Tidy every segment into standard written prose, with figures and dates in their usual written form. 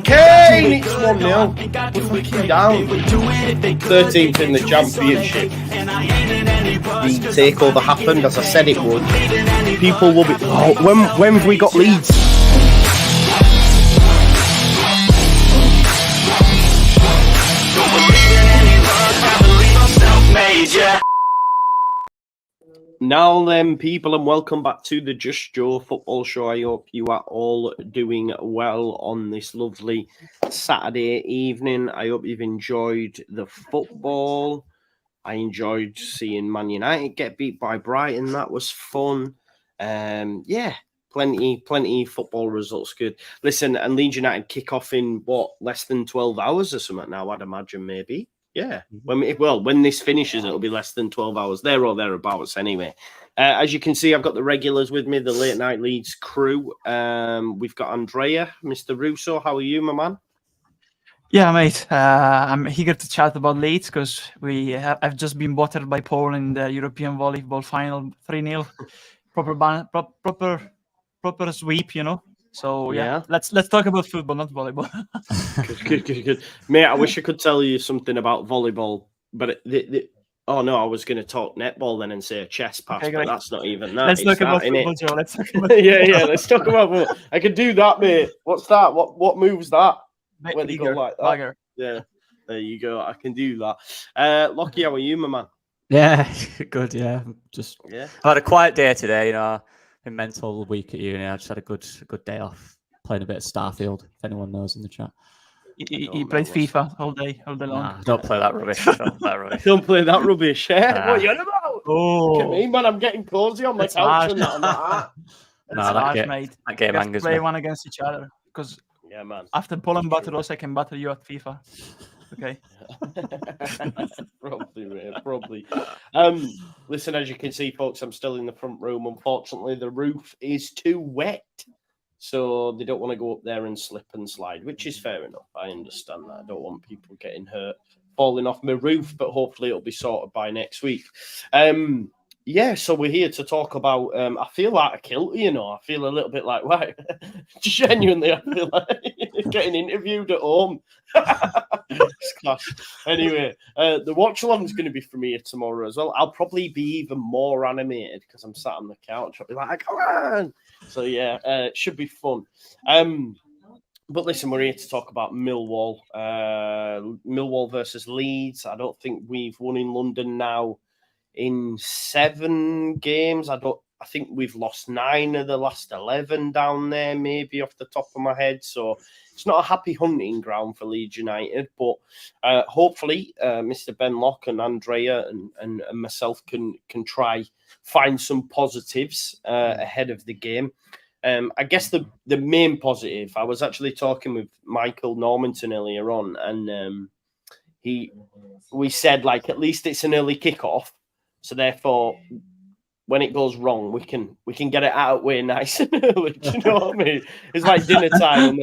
Kane, it's 1-0. We're fucking down. 13th in the championship. The takeover happened as I said it would. People will be. Oh, when have we got Leeds? Now then, people, and welcome back to the Just Joe Football Show. I hope you are all doing well on this lovely Saturday evening. I hope you've enjoyed the football. I enjoyed seeing Man United get beat by Brighton. That was fun. Yeah, plenty football results good. Listen, and Leeds United kick off in, less than 12 hours or something now, I'd imagine, maybe. Yeah, when this finishes, it'll be less than 12 hours there or thereabouts anyway. As you can see, I've got the regulars with me, the Late Night Leeds crew. We've got Andrea, Mr. Russo. How are you, my man? Yeah, mate. I'm eager to chat about Leeds because I've just been battered by Paul in the European volleyball final 3-0. Proper sweep, you know. So yeah, let's talk about football, not volleyball. Good. Mate, I wish I could tell you something about volleyball, but oh no, I was going to talk netball then and say a chess pass, but that's not even that. Let's talk about football, Joe. Let's talk about yeah. Let's talk about football. I could do that, mate. What's that? What moves that? When they go like that? Bagger. Yeah, there you go. I can do that. Lockie, how are you, my man? Yeah, good. Yeah, I had a quiet day today. You know, been mental week at uni. I just had a good day off playing a bit of Starfield. If anyone knows in the chat, he plays FIFA all day long. Nah, don't play that rubbish. Don't play that rubbish. Eh? What are you on about? Oh, look at me, man! I'm getting cozy on my couch and that. That game angers play me. one against each other because yeah, man. After Poland battle us, I can battle you at FIFA. Okay. Probably. Listen, as you can see, folks, I'm still in the front room. Unfortunately, the roof is too wet, so they don't want to go up there and slip and slide, which is fair enough. I understand that. I don't want people getting hurt, falling off my roof, but hopefully it'll be sorted by next week. Yeah, so we're here to talk about. I feel like a kilter, you know. I feel a little bit like, right, genuinely, I feel like getting interviewed at home. Anyway, the watch along is going to be from here tomorrow as well. I'll probably be even more animated because I'm sat on the couch. I'll be like, come on. So yeah, it should be fun. But listen, we're here to talk about Millwall. Millwall versus Leeds. I don't think we've won in London now in 7 games. I think we've lost 9 of the last 11 down there, maybe off the top of my head. So it's not a happy hunting ground for Leeds United, but hopefully Mr. Ben Locke and Andrea and myself can try find some positives ahead of the game. I guess the main positive, I was actually talking with Michael Normanton earlier on, and we said, like, at least it's an early kickoff. So therefore, when it goes wrong, we can get it out of the way nice and early. Do you know what I mean? It's like dinner time,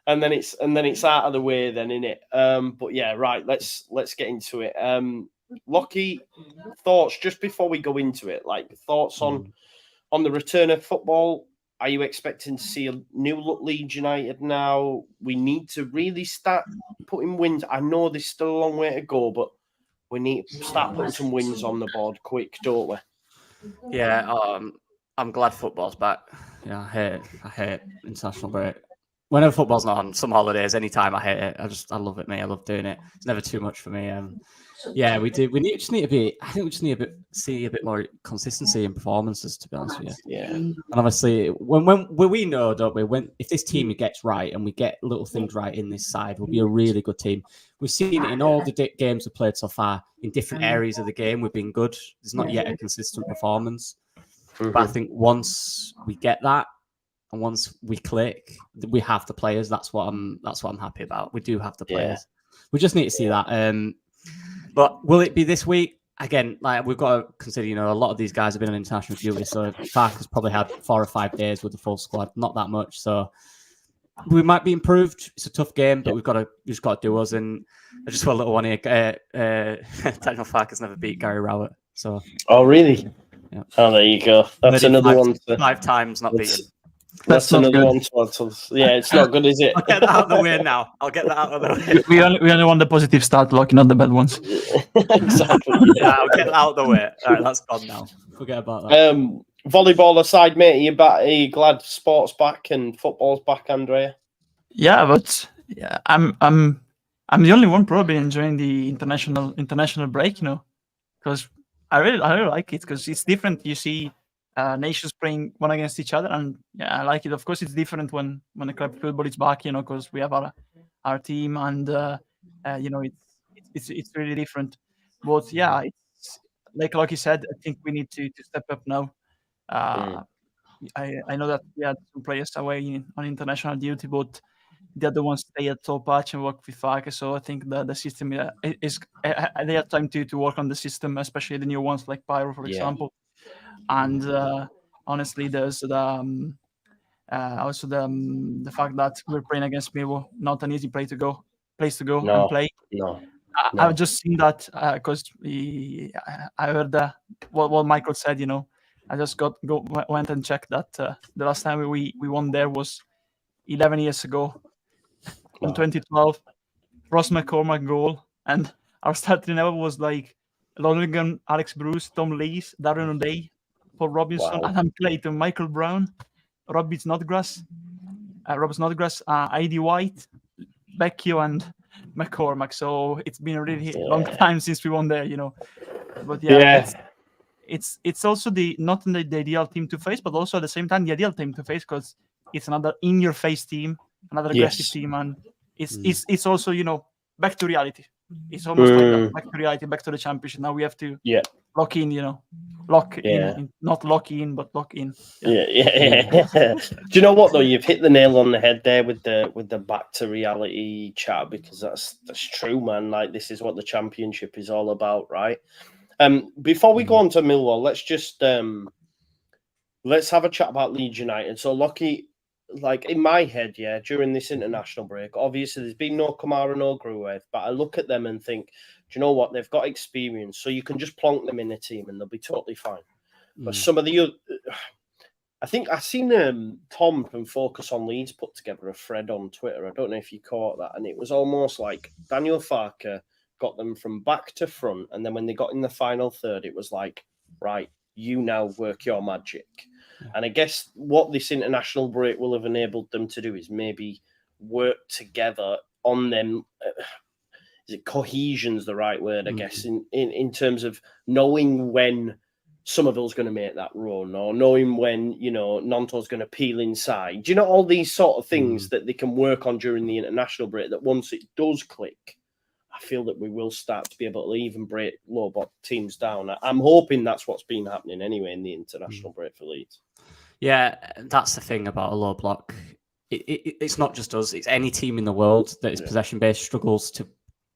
and then it's out of the way then, innit? But yeah, right. Let's get into it. Lockie, thoughts just before we go into it, like thoughts on the return of football. Are you expecting to see a new look Leeds United now? We need to really start putting wins. I know there's still a long way to go, but we need to start putting some wins on the board quick, don't we? Yeah, I'm glad football's back. Yeah, I hate international break. Whenever football's not on, some holidays, anytime, I hate it. I love it, mate. I love doing it. It's never too much for me. Yeah, we do. Just need to be. I think we just need see a bit more consistency in performances. To be honest with you. Yeah. And obviously, when we know, don't we? If this team gets right and we get little things right in this side, we'll be a really good team. We've seen it in all the games we've played so far. In different areas of the game, we've been good. There's not yet a consistent performance, but I think once we get that, and once we click, we have the players. That's what I'm happy about. We do have the players. Yeah. We just need to see that. But will it be this week? Again, like we've got to consider, a lot of these guys have been on international duty, so Fark has probably had 4 or 5 days with the full squad, not that much. So we might be improved. It's a tough game, but we've just got to do us. And I just want a little one here. Daniel Fark has never beat Gary Rowett. So. Oh really? Yeah. Oh, there you go. That's another one. 5 times not beaten. That's not another good. one to add to this. Yeah, it's not good, is it? I'll get that out of the way now. I'll get that out of the way. We only want the positive start blocking, not the bad ones. Exactly. Yeah, I'll get that out of the way. All right, that's gone now. Forget about that. Volleyball aside, mate, are you glad sports back and football's back, Andrea? Yeah, but yeah, I'm the only one probably enjoying the international break, because I really like it because it's different. You see nations playing one against each other, and yeah, I like it. Of course, it's different when the club football is back, because we have our team, and it's really different. But yeah, it's like you said, I think we need to step up now. I know that we had some players away on international duty, but the other ones stay at top patch and work with Faka. So I think that the system is they have time to work on the system, especially the new ones like Pyro, for example. And honestly, there's also the fact that we're playing against Millwall, not an easy place to go and play. No. I've just seen that because I heard what Michael said. I just went and checked that the last time we won there was 11 years ago in 2012. Ross McCormack goal, and our starting level was like Lonergan, Alex Bruce, Tom Lees, Darren O'Day, Paul Robinson, Adam Clayton, Michael Brown, Robbie Snodgrass, ID White, Becchio, and McCormack. So it's been a really long time since we won there, But it's also not the ideal team to face, but also at the same time the ideal team to face because it's another in-your-face team, another aggressive team, and it's also back to reality. It's almost like that, back to reality, back to the championship. Now we have to lock in, not lock in, but lock in. Yeah. Do you know what though? You've hit the nail on the head there with the back to reality chat, because that's true, man. Like, this is what the championship is all about, right? Before we go on to Millwall, let's just let's have a chat about Leeds United. So, Lockie, like in my head, during this international break, obviously there's been no Kamara, no Gruev, but I look at them and think, do you know what? They've got experience, so you can just plonk them in a team and they'll be totally fine. But some of the I think I've seen Tom from Focus on Leeds put together a thread on Twitter. I don't know if you caught that, and it was almost like Daniel Farke got them from back to front, and then when they got in the final third, it was like, right, you now work your magic. And I guess what this international break will have enabled them to do is maybe work together on them. Is it cohesion's the right word, I guess, in terms of knowing when Somerville's going to make that run, or knowing when, Nanto's going to peel inside. Do you know, all these sort of things that they can work on during the international break, that once it does click, I feel that we will start to be able to even break low block teams down. I'm hoping that's what's been happening anyway in the international break for Leeds. Yeah, that's the thing about a low block. It's not just us. It's any team in the world that is possession-based struggles to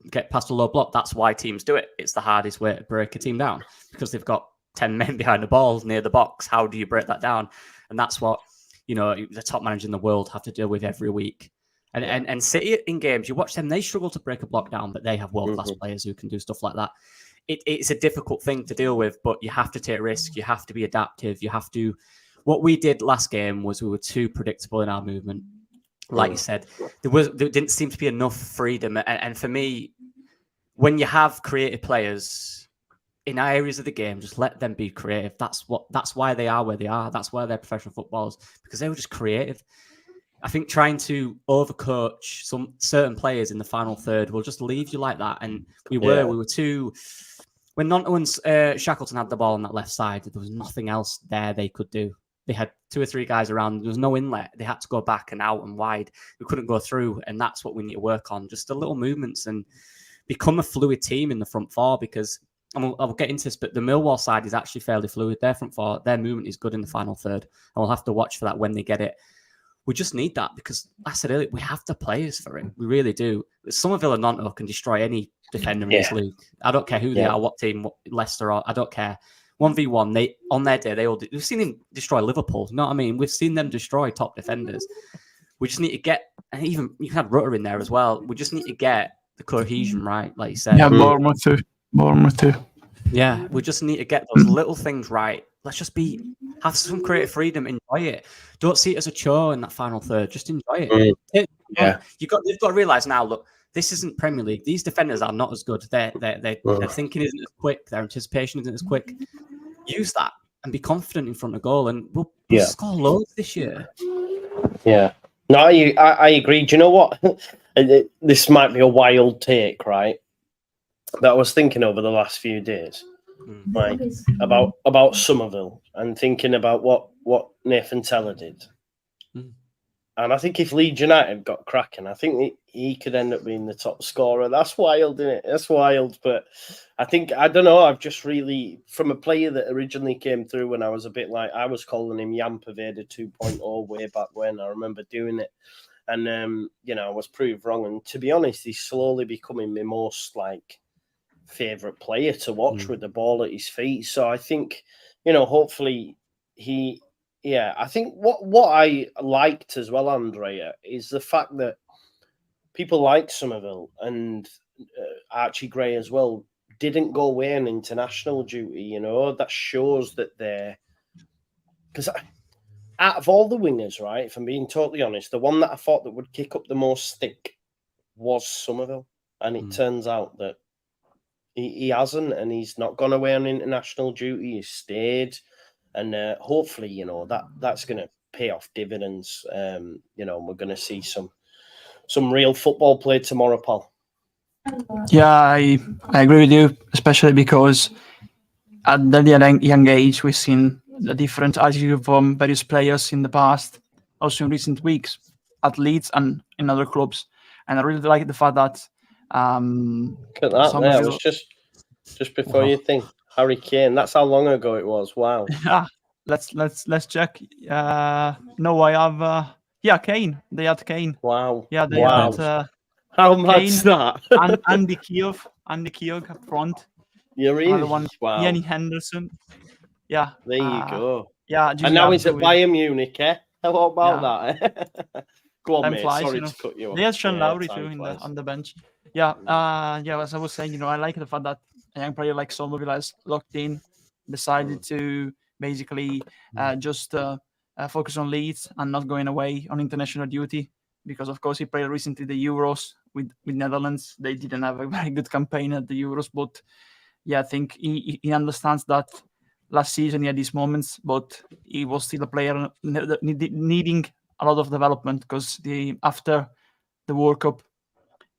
get past a low block. That's why teams do it. It's the hardest way to break a team down, because they've got 10 men behind the ball near the box. How do you break that down? And that's what, the top manager in the world have to deal with every week. And City in games, you watch them, they struggle to break a block down, but they have world-class players who can do stuff like that. It's a difficult thing to deal with, but you have to take risks. You have to be adaptive. You have to... What we did last game was we were too predictable in our movement. Like you said, there didn't seem to be enough freedom. And for me, when you have creative players in areas of the game, just let them be creative. That's why they are where they are. That's why they're professional footballers, because they were just creative. I think trying to overcoach some certain players in the final third will just leave you like that. And we were too. When Shackleton had the ball on that left side, there was nothing else there they could do. They had 2 or 3 guys around. There was no inlet. They had to go back and out and wide. We couldn't go through, and that's what we need to work on. Just the little movements and become a fluid team in the front four, because I'll get into this, but the Millwall side is actually fairly fluid. Their front four, their movement is good in the final third. And we'll have to watch for that when they get it. We just need that, because I said earlier, we have the players for it. We really do. Somerville and Nanto can destroy any defender in this league. I don't care who they are, what team, what Leicester are. I don't care. 1v1, on their day, we've seen him destroy Liverpool. You know what I mean? We've seen them destroy top defenders. We just need to get, and even you can have Rutter in there as well. We just need to get the cohesion right, like you said. Yeah, Bournemouth too. Yeah, we just need to get those little things right. Let's just be Have some creative freedom. Enjoy it. Don't see it as a chore in that final third. Just enjoy it. Yeah. You've got to realise now. Look, this isn't Premier League. These defenders are not as good. Their thinking isn't as quick. Their anticipation isn't as quick. Use that and be confident in front of goal, and we'll score loads this year. Yeah. No, I agree. Do you know what? This might be a wild take, right? But I was thinking over the last few days, right, about Somerville and thinking about what Nathan Teller did. And I think if Leeds United got cracking, I think he could end up being the top scorer. That's wild, isn't it? That's wild. But I don't know. I've just really, from a player that originally came through when I was a bit like, I was calling him Jan Perveda 2.0 way back when. I remember doing it. And, I was proved wrong. And to be honest, he's slowly becoming my most, favourite player to watch with the ball at his feet. So I think, hopefully I think what I liked as well, Andrea, is the fact that people like Somerville and Archie Gray as well didn't go away on international duty. That shows that they're, because out of all the wingers, right, if I'm being totally honest, the one that I thought that would kick up the most stick was Somerville, and it turns out that he hasn't, and he's not gone away on international duty. He's stayed. And hopefully, that's going to pay off dividends. We're going to see some real football played tomorrow, Paul. Yeah, I agree with you, especially because at the young age, we've seen the different attitude from various players in the past, also in recent weeks, at Leeds and in other clubs. And I really like the fact that look at that. There, it was just before you think. Harry Kane. That's how long ago it was. Wow. Yeah. Let's check. No, I have. Kane. They had Kane. Wow. Yeah, they had. How much that? and Andy Keogh up front. You're really one. Wow. Yanni Henderson. Yeah. There you go. Yeah. And now he's at Bayern Munich. How about that? Go on, mate. Flies, Sorry to cut you off. There's Sean Lowry too on the bench. Yeah. As I was saying, I like the fact that a young player like Somerville has locked in, decided to basically just focus on Leeds and not going away on international duty, because of course he played recently the Euros with Netherlands. They didn't have a very good campaign at the Euros, but I think he understands that last season he had these moments, but he was still a player needing a lot of development, because after the World Cup,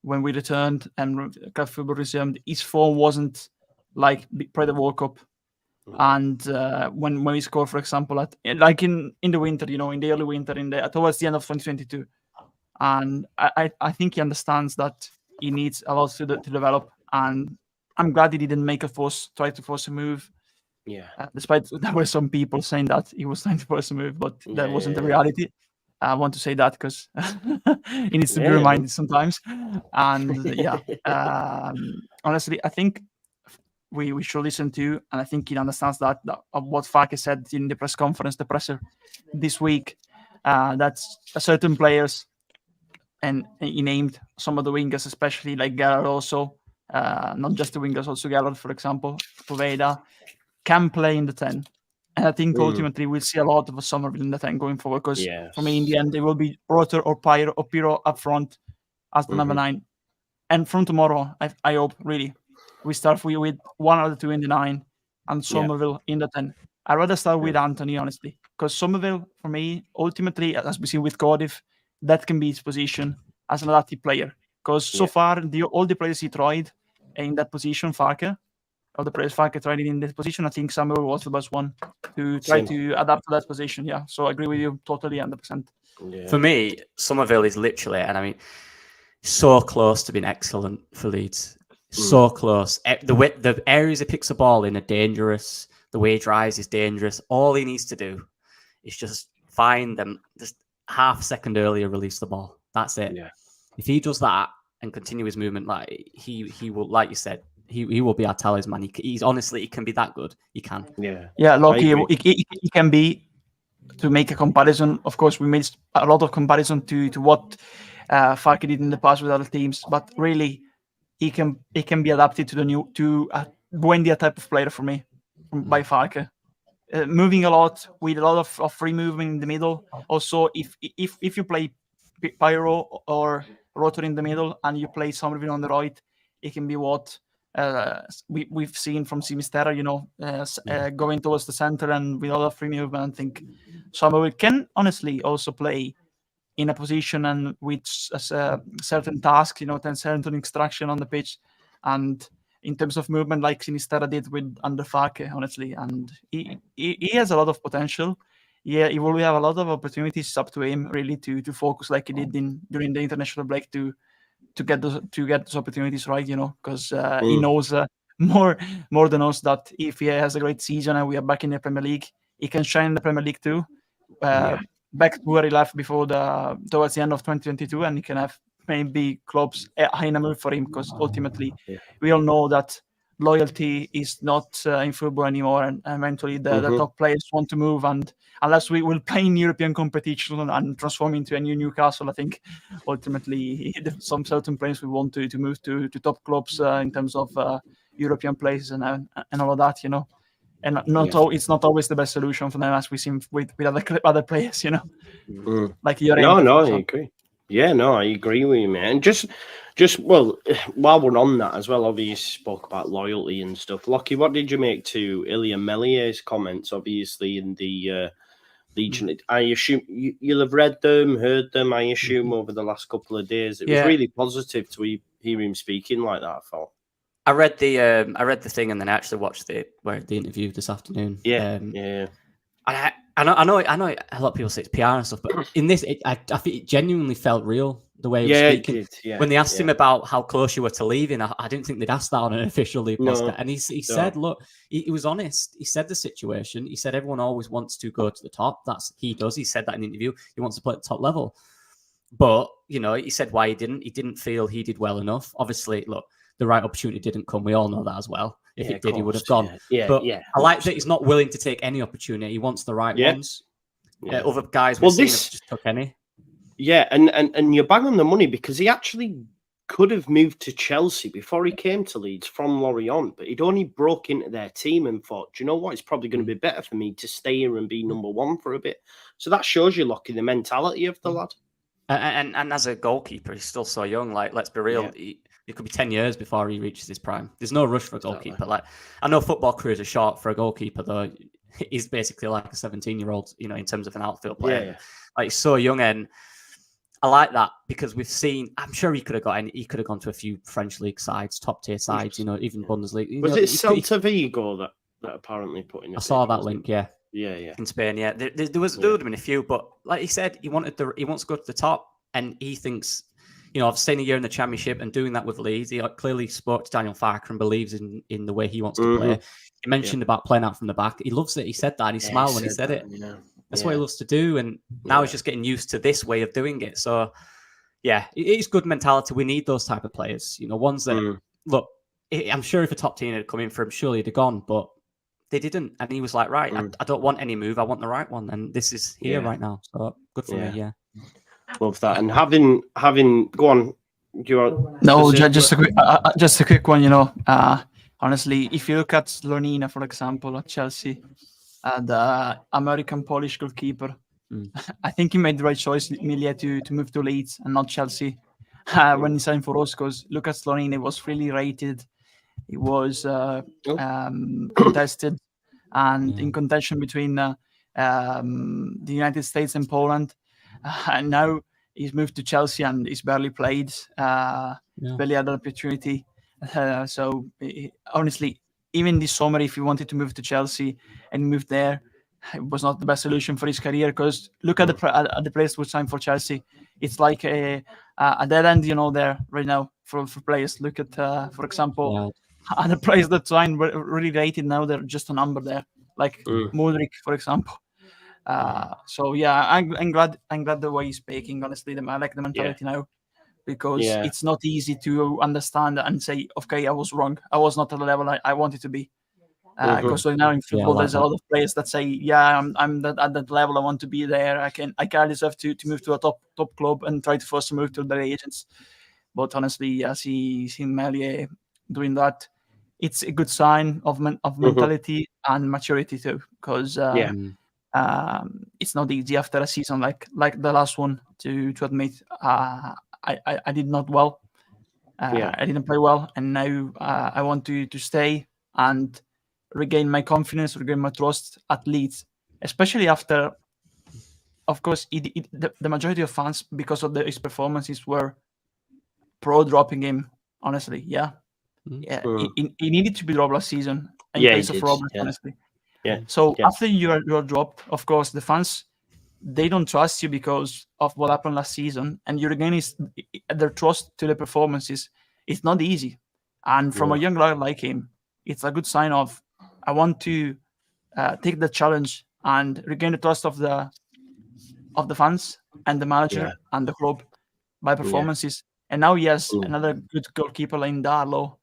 when we returned and club football resumed, his form wasn't like pre the World Cup. And when we scored, for example, in the winter, in the early winter, towards the end of 2022, and I think he understands that he needs a lot to develop. And I'm glad he didn't try to force a move. Yeah. Despite there were some people saying that he was trying to force a move, but that wasn't the reality. I want to say that because he needs to be reminded sometimes. And honestly, I think we should listen to, and I think he understands that of what Farke said in the press conference, the presser this week, that certain players, and he named some of the wingers, especially like Gerrard also, not just the wingers, also Gerrard, for example, Poveda, can play in the 10. And I think ultimately we'll see a lot of a Somerville in the 10 going forward, because for me, in the end, they will be Rotter or Piro up front as the number 9. And from tomorrow, I hope, really, we start with one of the two in the 9 and Somerville in the 10. I'd rather start with Anthony, honestly, because Somerville, for me, ultimately, as we see with Cardiff, that can be his position as an adaptive player. Because so far, all the players he tried in that position, Farke, all the players Farke tried in that position, I think Somerville was the best one to try to adapt to that position. Yeah, so I agree with you totally, 100%. Yeah. For me, Somerville is literally, and I mean, so close to being excellent for Leeds. So close. The areas he picks the ball in are dangerous. The way he drives is dangerous. All he needs to do is just find them, just half a second earlier, release the ball. That's it. Yeah. If he does that and continue his movement, like he will, like you said, he will be our talisman. He's honestly, he can be that good. He can. Yeah. Look, he can be. To make a comparison, of course, we made a lot of comparison to what Farke did in the past with other teams, but really, he can be adapted to the new Buendia type of player for me by Farke. moving a lot with a lot of free movement in the middle. Also, if you play Pyro or Rotor in the middle and you play Somerville on the right, it can be what we've seen from Simisterra, going towards the center and with a lot of free movement. I think Somerville can honestly also play in a position and with a certain task, certain instruction on the pitch, and in terms of movement, like Sinisterra did with Underfake, honestly, and he has a lot of potential. Yeah, he will have a lot of opportunities. It's up to him really to focus like he did during the international break to get those opportunities right, because he knows more than us that if he has a great season and we are back in the Premier League, he can shine in the Premier League too. Back to where he left before towards the end of 2022, and he can have maybe clubs high in a move for him, because ultimately we all know that loyalty is not in football anymore, and eventually the top players want to move, and unless we will play in European competition and transform into a new Newcastle, I think ultimately some certain players will want to move to top clubs in terms of European places and all of that, and it's not always the best solution for them, as we see with other players, like your I agree. Yeah, no, I agree with you, man. Just well, while we're on that as well, obviously you spoke about loyalty and stuff. Lockie, what did you make to Ilya Mellier's comments, obviously, in the Legion? I assume you'll have read them, heard them, I assume, over the last couple of days. It was really positive to hear him speaking like that, I felt. I read the thing, and then I actually watched the interview this afternoon. Yeah. I know a lot of people say it's PR and stuff, but in this, I think it genuinely felt real, the way he was speaking. When they asked him about how close you were to leaving, I didn't think they'd asked that on an official league podcast. And he said, look, he was honest. He said the situation. He said everyone always wants to go to the top. He does. He said that in the interview. He wants to play at the top level. But, he said why he didn't. He didn't feel he did well enough. Obviously, look, the right opportunity didn't come. We all know that as well. If it did, he would have gone. I like that he's not willing to take any opportunity. He wants the right ones. Other guys just took any. Yeah, and you're bang on the money, because he actually could have moved to Chelsea before he came to Leeds from Lorient, but he'd only broke into their team and thought, do you know what? It's probably going to be better for me to stay here and be number one for a bit. So that shows you, Lockie, the mentality of the lad. And as a goalkeeper, he's still so young. Like, let's be real. It could be 10 years before he reaches his prime. There's no rush for a goalkeeper. Like, I know football careers are short for a goalkeeper, though. He's basically like a 17-year-old, in terms of an outfield player. Yeah. Like, he's so young, and I like that, because we've seen. I'm sure he could have gone to a few French league sides, top tier sides. Even Bundesliga. Was it Celta Vigo that apparently put in? I saw that link. Yeah. In Spain. Yeah, there would have been a few, but like he said, he wants to go to the top, and he thinks. I've stayed a year in the Championship and doing that with Leeds. He clearly spoke to Daniel Farker and believes in the way he wants to play. He mentioned about playing out from the back. He loves it. He said that. And he smiled when he said it. That's what he loves to do. And now he's just getting used to this way of doing it. So, it's good mentality. We need those type of players. Ones that, look, I'm sure if a top team had come in for him, surely he'd have gone. But they didn't. And he was like, right, I don't want any move. I want the right one. And this is here right now. So, good for me, Love that. And having go on. Do you want? No, just a quick one. Honestly, if you look at Slonina, for example, at Chelsea, the American Polish goalkeeper, I think he made the right choice, Millwall, to move to Leeds and not Chelsea when he signed for us. Because look at Slonina, it was freely rated, it was contested, and in contention between the United States and Poland. And now he's moved to Chelsea and he's barely played. Barely had an opportunity. So honestly, even this summer, if he wanted to move to Chelsea and move there, it was not the best solution for his career. Because look at the players who signed for Chelsea. It's like a dead end, there right now for players. Look at, for example, other players that signed were really rated. Now they're just a number there, like Modric, for example. So I'm glad the way he's speaking. Honestly, I like the mentality now, because it's not easy to understand and say, okay, I was wrong. I was not at the level I wanted to be. Because now in football, there's a lot of players that say, I'm at that level. I want to be there. I can deserve to move to a top club and try to force a move to their agents. But honestly, I see Meslier doing that. it's a good sign of mentality and maturity too, because it's not easy after a season like the last one to admit I did not well. I didn't play well, and now I want to stay and regain my confidence, regain my trust at Leeds, especially after, of course, the majority of fans, because of his performances, were pro dropping him. Honestly, he needed to be dropped last season in place of Roberts. Honestly, So after you're dropped, of course, the fans, they don't trust you because of what happened last season, and you regain their trust to the performances. It's not easy, and from a young guy like him, it's a good sign of I want to take the challenge and regain the trust of the fans and the manager and the club by performances. And now he has another good goalkeeper like Darlow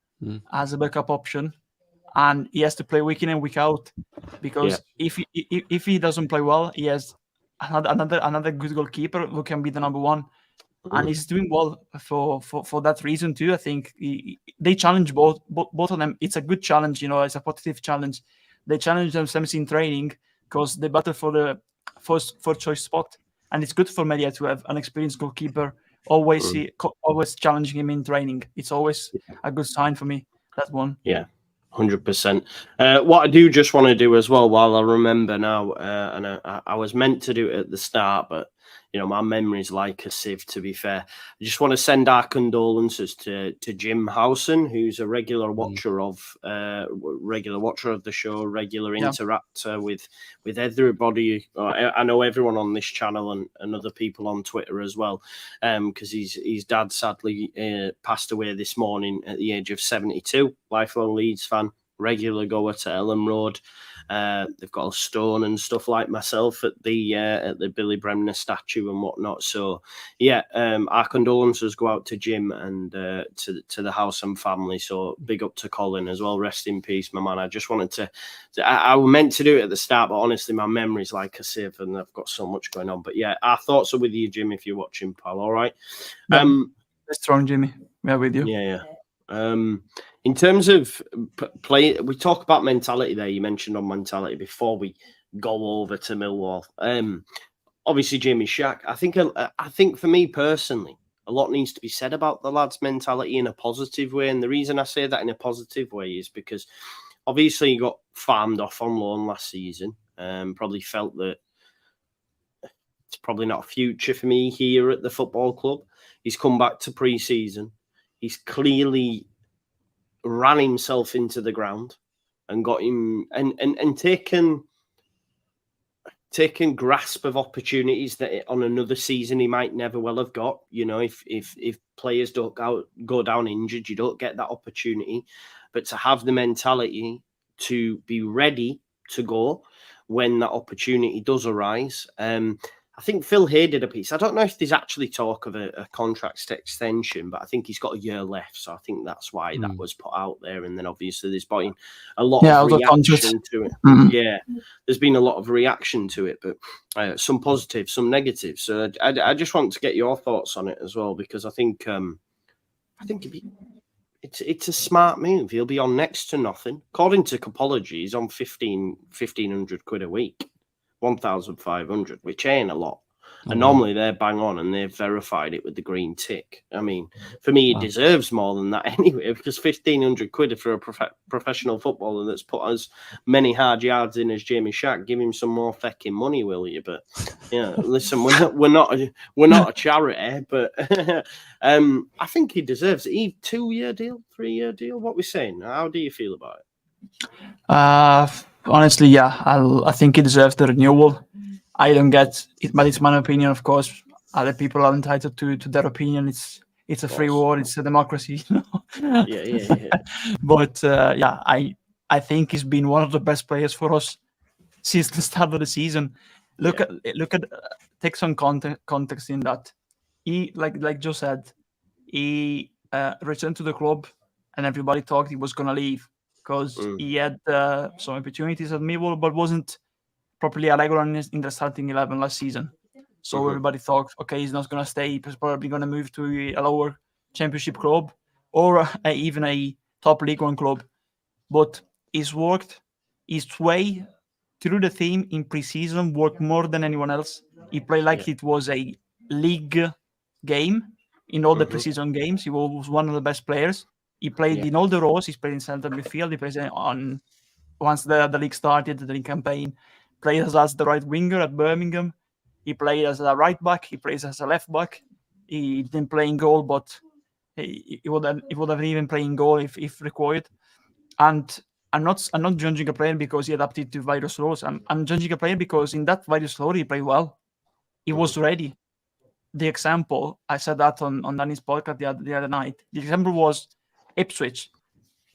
as a backup option, and he has to play week in and week out because if he doesn't play well, he has another good goalkeeper who can be the number one, and he's doing well for that reason too. I think they challenge both of them. It's a good challenge, it's a positive challenge. They challenge themselves in training because they battle for the first choice spot, and it's good for Media to have an experienced goalkeeper always challenging him in training. It's always a good sign for me, that one. 100%. What I do just want to do as well, while I remember now, and I was meant to do it at the start, but my memory's like a sieve, to be fair. I just want to send our condolences to Jim Howson, who's a regular watcher of the show, regular interactor with everybody. I know everyone on this channel and other people on Twitter as well, because his dad sadly passed away this morning at the age of 72. Lifelong Leeds fan, regular goer to Ellen Road. They've got a stone and stuff like myself at the Billy Bremner statue and whatnot. So our condolences go out to Jim and to the Howson family. So big up to Colin as well. Rest in peace, my man. I just wanted to I meant to do it at the start, but honestly, my memory's like a sieve and I've got so much going on. But our thoughts are with you, Jim, if you're watching, pal. All right. Strong, Jimmy. We're with you. Yeah. In terms of play, we talk about mentality there. You mentioned on mentality before we go over to Millwall. Obviously, Jamie Shack. I think for me personally, a lot needs to be said about the lads' mentality in a positive way. And the reason I say that in a positive way is because obviously he got farmed off on loan last season. Probably felt that it's probably not a future for me here at the football club. He's come back to pre-season. He's clearly ran himself into the ground and got him and taken grasp of opportunities that on another season he might never well have got. If players don't go down injured, you don't get that opportunity. But to have the mentality to be ready to go when that opportunity does arise. I think Phil Hay did a piece. I don't know if there's actually talk of a contract extension, but I think he's got a year left. So I think that's why that was put out there. And then obviously there's been a lot of reaction to it. Yeah, there's been a lot of reaction to it, but some positive, some negative. So I just want to get your thoughts on it as well, because I think it's a smart move. He'll be on next to nothing. According to Copology, he's on 1,500 quid a week. 1,500, which ain't a lot. And normally they're bang on and they've verified it with the green tick. I mean, for me, he deserves more than that anyway, because 1,500 quid for a professional footballer that's put as many hard yards in as Jamie Shack. Give him some more fecking money, will you? But listen, we're not a charity, but I think he deserves it. 2-year deal, 3-year deal. What we're saying? How do you feel about it? Honestly, I think he deserves the renewal. I don't get it, but it's my opinion, of course. Other people are entitled to their opinion. It's a free world. It's a democracy. Yeah. But I think he's been one of the best players for us since the start of the season. Look at take some context in that. He like Joe said, he returned to the club, and everybody thought he was gonna leave because he had some opportunities at Millwall, but wasn't properly a regular in the starting 11 last season. So everybody thought, okay, he's not going to stay. He's probably going to move to a lower championship club or even a top League One club. but his way through the team in pre-season worked more than anyone else. He played like it was a league game in all the pre-season games. He was one of the best players. He played in all the roles. He played in centre midfield. He played on once the league started, the league campaign. Played as the right winger at Birmingham. He played as a right back. He plays as a left back. He didn't play in goal, but he would have even played in goal if required. And I'm not judging a player because he adapted to various roles. I'm judging a player because in that various role he played well. He was ready. The example, I said that on Danny's podcast the other night. The example was Ipswich.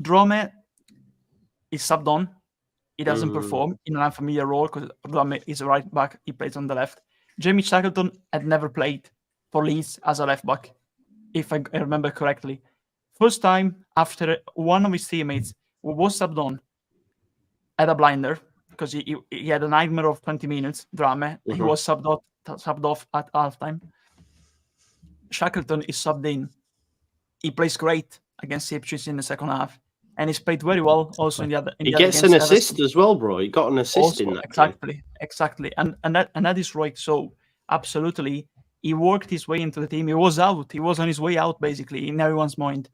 Drome is subbed on. He doesn't perform in an unfamiliar role because Drome is a right back. He plays on the left. Jamie Shackleton had never played for Leeds as a left back, if I remember correctly. First time after one of his teammates who was subbed on had a blinder because he had a nightmare of 20 minutes, Drame. He was subbed off at halftime. Shackleton is subbed in. He plays great against Ipswich in the second half. And he's played very well also in the other. He gets an assist as well, bro. He got an assist in that. Exactly. And that is right. So absolutely, he worked his way into the team. He was out. He was on his way out, basically, in everyone's mind.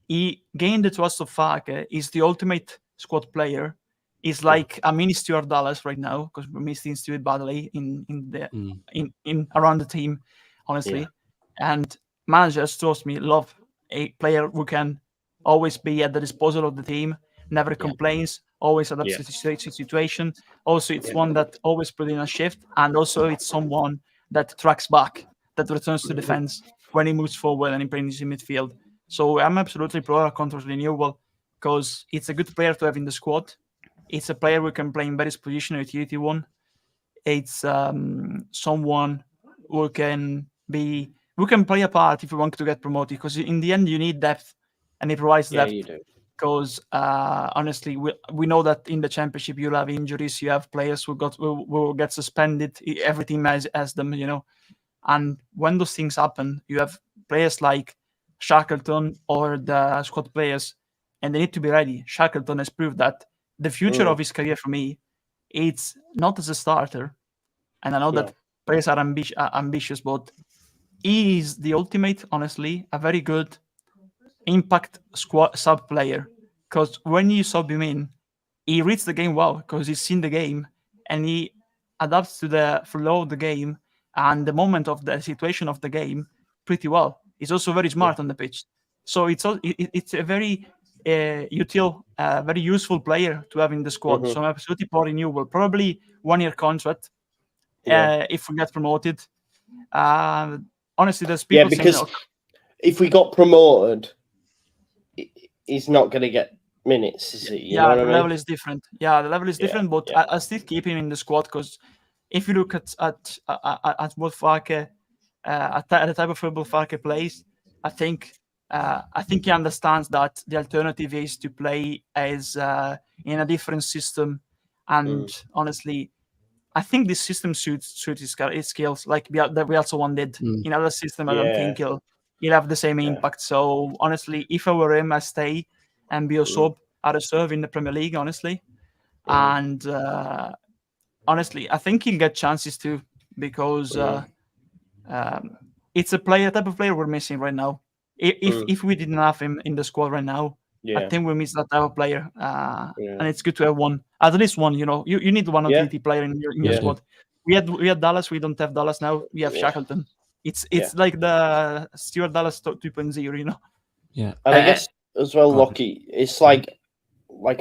He gained the trust of Farke. He's the ultimate squad player. He's like a mini Stuart Dallas right now because we're missing Stuart badly in around the team, honestly. And managers, trust me, love a player who can always be at the disposal of the team, never complains, always adapts to the situation. Also, it's one that always put in a shift, and also it's someone that tracks back, that returns to defense when he moves forward and he brings in midfield. So I'm absolutely pro a contract renewal because it's a good player to have in the squad. It's a player who can play in various positions with utility one. It's someone who can play a part if you want to get promoted, because in the end you need depth. And it provides depth because honestly, we know that in the championship you'll have injuries, you have players who will get suspended. Every team has them, And when those things happen, you have players like Shackleton or the squad players, and they need to be ready. Shackleton has proved that the future of his career for me, it's not as a starter. And I know that players are ambitious, but he is the ultimate, honestly, a very good impact squad sub player, because when you sub him in, he reads the game well because he's seen the game and he adapts to the flow of the game and the moment of the situation of the game pretty well. He's also very smart on the pitch, so it's a very very useful player to have in the squad. So I'm absolutely for renewal, probably 1-year contract if we get promoted. Honestly, there's people because if we got promoted, he's not going to get minutes, is he? You know what I mean? Level is different. Yeah, the level is different, but I still keep him in the squad because if you look at what Farke, at the type of football Farke plays, I think he understands that the alternative is to play as in a different system, and honestly, I think this system suits his skills, like we also one did in other system. I don't think he'll have the same impact. So honestly, if I were him, I stay and be a sub at a serve in the Premier League, honestly. And honestly, I think he'll get chances too, because it's a type of player we're missing right now. If we didn't have him in the squad right now, I think we miss that type of player. And it's good to have one, at least one. You need one utility player in your squad. We had Dallas. We don't have Dallas now. We have Shackleton. It's like the Stuart Dallas 2.0, Yeah. And I guess as well, Lockie, it's like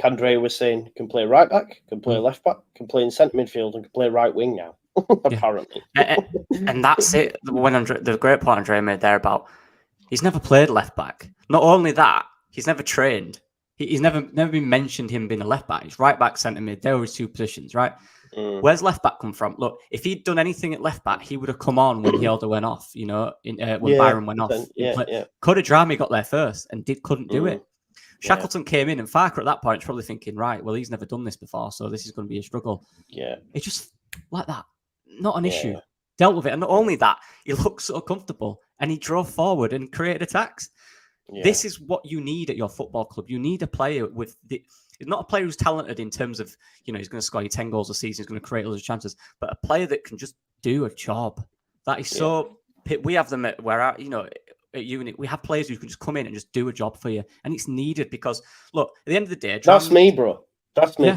Andrea was saying, can play right back, can play left back, can play in centre midfield, and can play right wing now, apparently. And that's it. The great point Andrea made there about he's never played left back. Not only that, he's never trained. He's never been mentioned him being a left back. He's right back, centre mid. They were his two positions, right? Where's left back come from? Look, if he'd done anything at left back, he would have come on when Hilda went off. When Byron went off. Could have Drami got there first and couldn't do it. Shackleton came in, and Farker at that point was probably thinking, right, well, he's never done this before, so this is going to be a struggle. Yeah, it's just like that, not an issue. Dealt with it, and not only that, he looked so comfortable, and he drove forward and created attacks. This is what you need at your football club. You need a player not a player who's talented in terms of, he's going to score you 10 goals a season, he's going to create loads of chances, but a player that can just do a job. That is so. We have them at at uni. We have players who can just come in and just do a job for you, and it's needed because look, at the end of the day, that's me, bro. That's me.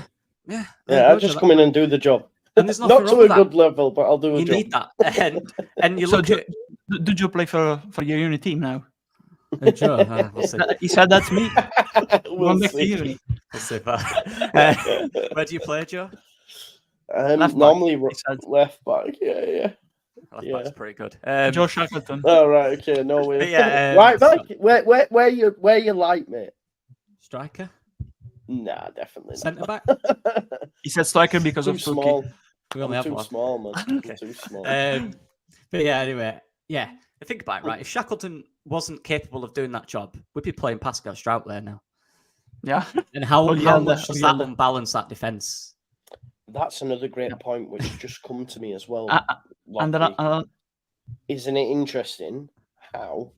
Yeah. I'll just come in and do the job. And there's not to a good level, but I'll do a job. You need that, and you look. Do you play for your uni team now? Joe, we'll see. He said that's me. We'll see. We'll see. Where do you play, Joe? Normally left back. Yeah. Left back's pretty good. Joe Shackleton. Oh right, okay, no way. Yeah, right back. Where you like, mate? Striker? Nah, definitely not. Centre back? He said striker because of small. We only have too one. small, man. Okay. Too small. But yeah, anyway, think about it, right? If Shackleton wasn't capable of doing that job, we'd be playing Pascal Strout there now. Yeah. And how much does that unbalance that defence? That's another great point which just come to me as well. Isn't it interesting how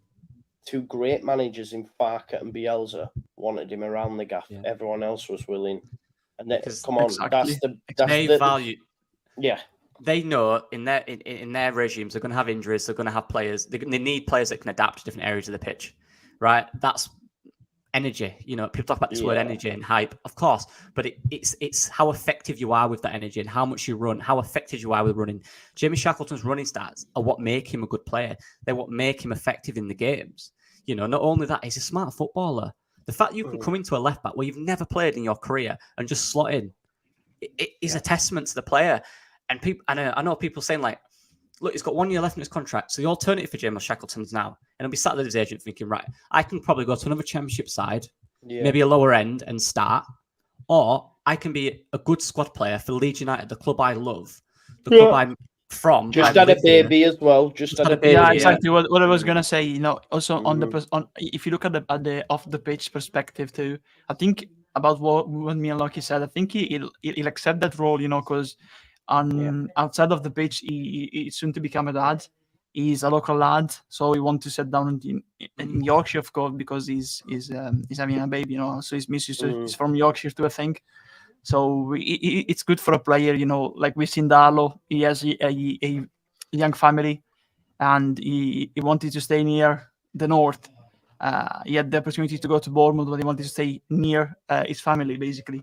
two great managers in Farke and Bielsa wanted him around the gaff? Yeah. Everyone else was willing. And come on, exactly. that's the value. Yeah. They know in their regimes they're going to have injuries. They're going to have players. They need players that can adapt to different areas of the pitch, right? That's energy. People talk about this word energy and hype, of course, but it's how effective you are with that energy and how much you run, how effective you are with running. Jamie Shackleton's running stats are what make him a good player. They're what make him effective in the games. Not only that, he's a smart footballer. The fact you can come into a left back where you've never played in your career and just slot in, it is a testament to the player. And I know people saying like, look, he's got 1 year left in his contract. So the alternative for James Shackleton's now, and he'll be sat there with his agent thinking, right, I can probably go to another championship side, maybe a lower end and start, or I can be a good squad player for Leeds United, the club I love, the club I'm from. Just had a baby as well. Just had a baby. Yeah, exactly. What I was gonna say, also on if you look at the off the pitch perspective too, I think about what me and Lucky said, I think he'll accept that role, because outside of the pitch, he's soon to become a dad. He's a local lad, so he wants to settle down in Yorkshire, of course, because he's having a baby, So his missus is from Yorkshire too, I think. So it's good for a player, like we've seen Darlow. He has a young family, and he wanted to stay near the north. He had the opportunity to go to Bournemouth, but he wanted to stay near his family, basically.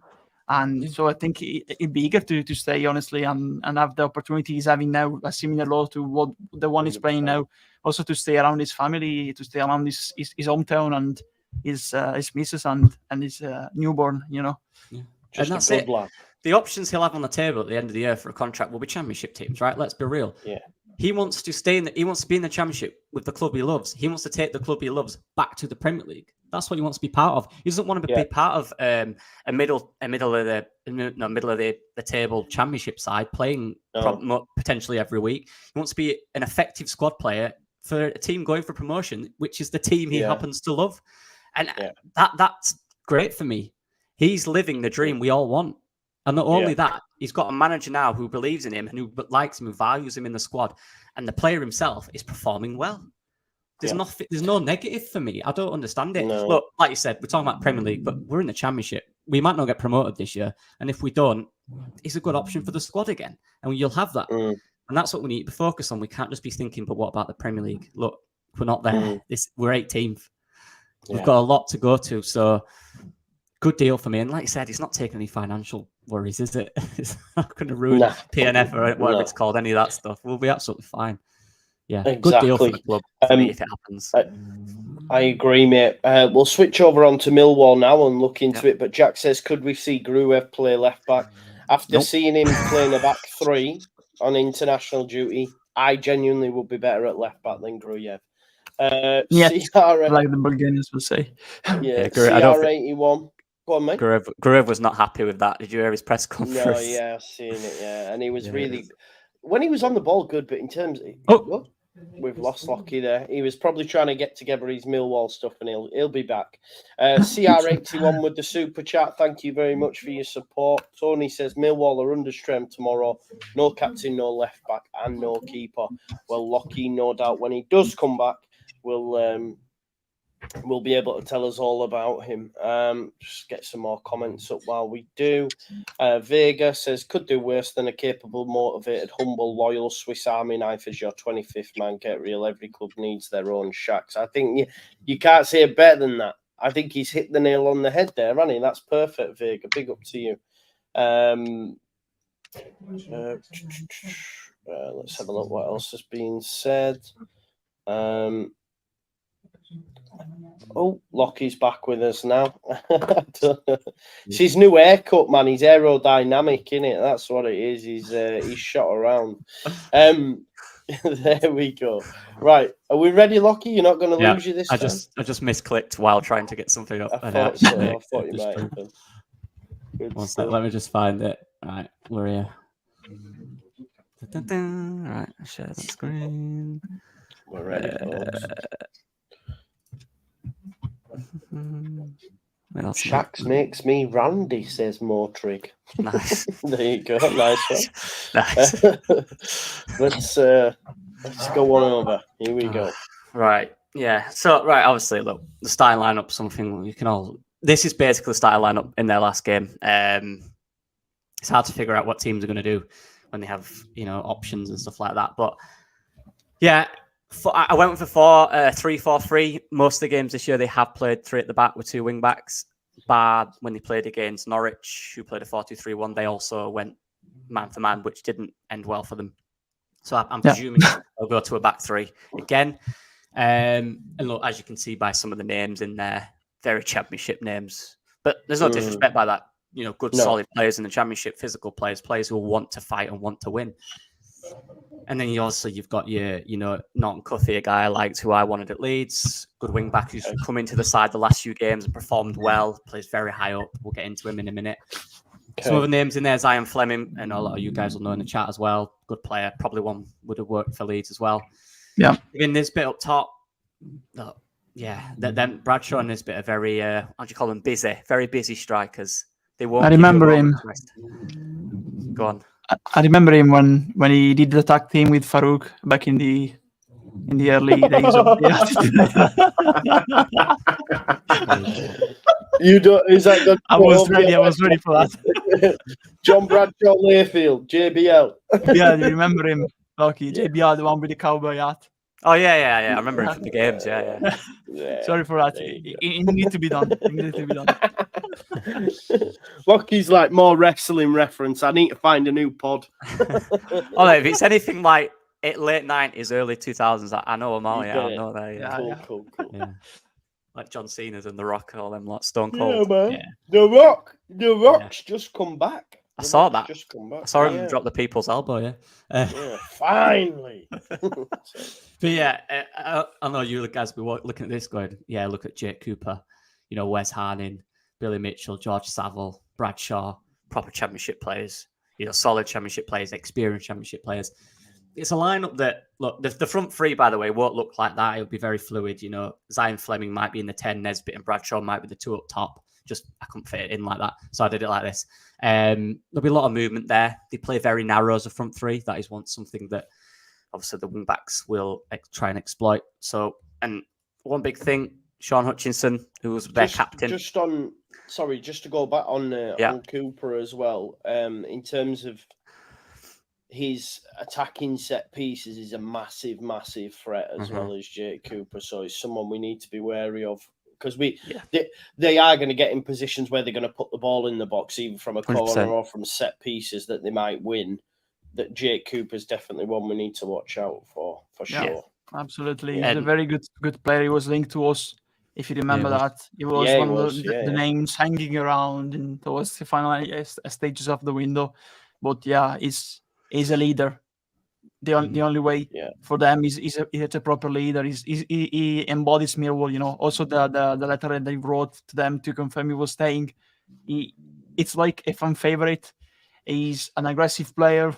And so I think he'd be eager to stay, honestly, and have the opportunity he's having now, a similar role to what the one he's playing now. Also to stay around his family, to stay around his hometown and his missus and his newborn, Yeah. And that's it. The options he'll have on the table at the end of the year for a contract will be championship teams, right? Let's be real. Yeah. He wants to stay he wants to be in the championship with the club he loves. He wants to take the club he loves back to the Premier League. That's what he wants to be part of. He doesn't want to be part of a middle of the table championship side playing potentially every week. He wants to be an effective squad player for a team going for promotion, which is the team he happens to love. And that's great for me. He's living the dream we all want. And not only that, he's got a manager now who believes in him and who likes him, who values him in the squad. And the player himself is performing well. There's no negative for me. I don't understand it. No. Look, like you said, we're talking about Premier League, but we're in the Championship. We might not get promoted this year. And if we don't, it's a good option for the squad again. And you'll have that. And that's what we need to focus on. We can't just be thinking, but what about the Premier League? Look, we're not there. We're 18th. We've got a lot to go to. So good deal for me. And like I said, it's not taking any financial worries, is it? It's not going to ruin PNF or whatever it's called, any of that stuff. We'll be absolutely fine. Yeah, exactly. Good deal for the club if it happens. I agree, mate. We'll switch over on to Millwall now and look into it. But Jack says, could we see Gruev play left back? After seeing him playing a back three on international duty, I genuinely would be better at left back than Gruev. CR, like the Bulgarians would say. Yeah, CR81. Go on, mate. Gruev was not happy with that. Did you hear his press conference? No, yeah, I've seen it, and he was really... When he was on the ball, good, but in terms of... We've lost Lockie there. He was probably trying to get together his Millwall stuff, and he'll be back. CR81 with the super chat. Thank you very much for your support. Tony says Millwall are under strength tomorrow. No captain, no left back, and no keeper. Well, Lockie, no doubt, when he does come back, will will be able to tell us all about him. Just get some more comments up while we do. Vega says, could do worse than a capable, motivated, humble, loyal Swiss Army knife as your 25th man. Get real. Every club needs their own Shacks. I think you can't say it better than that. I think he's hit the nail on the head there, hasn't he? That's perfect, Vega. Big up to you. Let's have a look what else has been said. Oh, Lockie's back with us now. It's his new haircut, man. He's aerodynamic, innit? That's what it is. He's shot around. There we go. Right, are we ready, Lockie? You're not going to lose you this time? I just misclicked while trying to get something up. I thought so. I thought you might have done. One sec, let me just find it. Right, we're here. Right, share the screen. We're ready, folks. Shax makes me randy, says Mortrig. Nice. There you go. Nice one. Nice. Let's go on over. Here we go. Right. Yeah. So, right. Obviously, look, the starting lineup, something you can all. This is basically the starting lineup in their last game. It's hard to figure out what teams are going to do when they have, options and stuff like that. But yeah, I went with a 3-4-3. Most of the games this year, they have played 3 at the back with 2 wing backs. Bar when they played against Norwich, who played a 4-2-3-1, they also went man for man, which didn't end well for them. So I'm presuming they'll go to a back 3 again. And look, as you can see by some of the names in there, very Championship names. But there's no disrespect by that. Good, solid players in the Championship, physical players who want to fight and want to win. And then you've got your, Norton Cuffy, a guy I liked, who I wanted at Leeds. Good wing back who's come into the side the last few games and performed well, plays very high up. We'll get into him in a minute. Okay. Some other names in there, Zion Fleming, and a lot of you guys will know in the chat as well. Good player, probably one would have worked for Leeds as well. Yeah. In this bit up top, then Bradshaw and this bit are very, how do you call them, very busy strikers. They won't. I remember him. Go on. I remember him when he did the tag team with Farouk back in the early days of You don't? Is that good? I was ready for that. John Bradshaw Layfield, JBL. Yeah, you remember him? Lucky JBL, the one with the cowboy hat. Oh yeah. I remember him from the games. Yeah. Sorry for that. It needs to be done. Lockie's like more wrestling reference. I need to find a new pod. If it's anything like late 90s, early 2000s, I know them all. Yeah, I know that. Yeah. Cool. Yeah. Like John Cena's and The Rock and all them, like Stone Cold. Yeah, man. Yeah. The Rock's just come back. I saw that. Just come back. I saw him drop the people's elbow. Finally. But yeah, I know you guys will be looking at this going, look at Jake Cooper, Wes Harning, Billy Mitchell, George Saville, Bradshaw, proper Championship players, solid Championship players, experienced Championship players. It's a lineup that, look, the front 3, by the way, won't look like that. It'll be very fluid. Zion Fleming might be in the 10, Nesbitt and Bradshaw might be the 2 up top. Just, I couldn't fit it in like that. So I did it like this. There'll be a lot of movement there. They play very narrow as a front 3. That is something that obviously the wing backs will try and exploit. So, and one big thing, Sean Hutchinson, who was their captain. Just to go back on Cooper as well, in terms of his attacking set pieces, is a massive, massive threat as well as Jake Cooper. So it's someone we need to be wary of. Because they are going to get in positions where they're going to put the ball in the box, either from a corner 100%. Or from set pieces that they might win. That Jake Cooper's definitely one we need to watch out for sure. Absolutely, he's a very good player. He was linked to us, if you remember that. He was one of the names hanging around in towards the final stages of the window. But he's a leader. The only way for them is a proper leader. He embodies Millwall. Also the letter that they wrote to them to confirm he was staying. It's like a fan favorite. He's an aggressive player.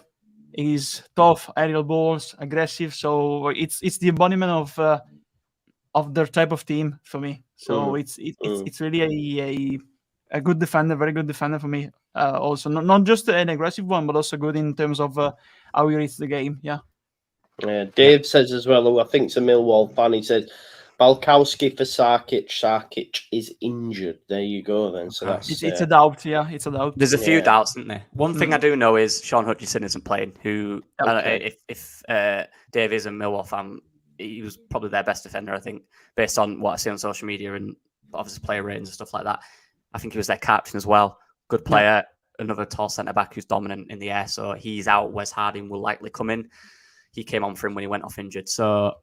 He's tough, aerial balls, aggressive. So it's the embodiment of their type of team for me. So it's really a good defender, very good defender for me. Also, not just an aggressive one, but also good in terms of how he reads the game. Yeah. Dave says as well, who I think it's a Millwall fan, he says, Balkowski for Sarkic. Sarkic is injured. There you go then. So that's it's a doubt. Yeah, it's a doubt. There's a few doubts, isn't there? One thing I do know is Sean Hutchinson isn't playing. Who, if Dave is a Millwall fan, he was probably their best defender, I think, based on what I see on social media and obviously player ratings and stuff like that. I think he was their captain as well. Good player, another tall centre back who's dominant in the air. So he's out. Wes Harding will likely come in. He came on for him when he went off injured. So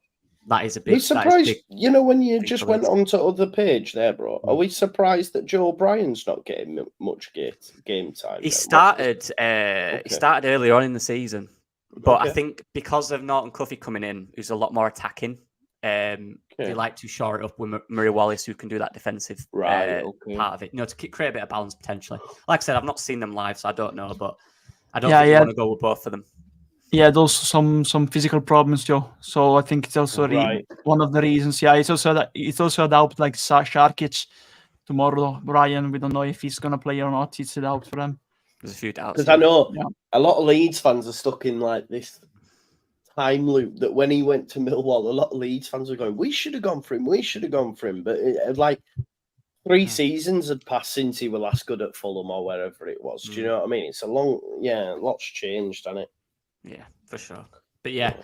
that is a big. We're surprised, when you just went on to other page there, bro. Are we surprised that Joe Bryan's not getting much game time? He started. He started earlier on in the season, but I think because of Norton Cuffy coming in, who's a lot more attacking, they like to shore it up with Murray Wallace, who can do that defensive part of it. To create a bit of balance potentially. Like I said, I've not seen them live, so I don't know, but I don't think you want to go with both of them. Yeah, those some physical problems, Joe. So I think it's also one of the reasons. Yeah, it's also a doubt like Sharkic tomorrow. Brian, we don't know if he's gonna play or not. It's a doubt for them. There's a few doubts because I know a lot of Leeds fans are stuck in like this time loop that when he went to Millwall, a lot of Leeds fans are going, "We should have gone for him. We should have gone for him." But like 3 seasons had passed since he was last good at Fulham or wherever it was. Do you know what I mean? It's a lots changed, hasn't it? Yeah, for sure. But yeah,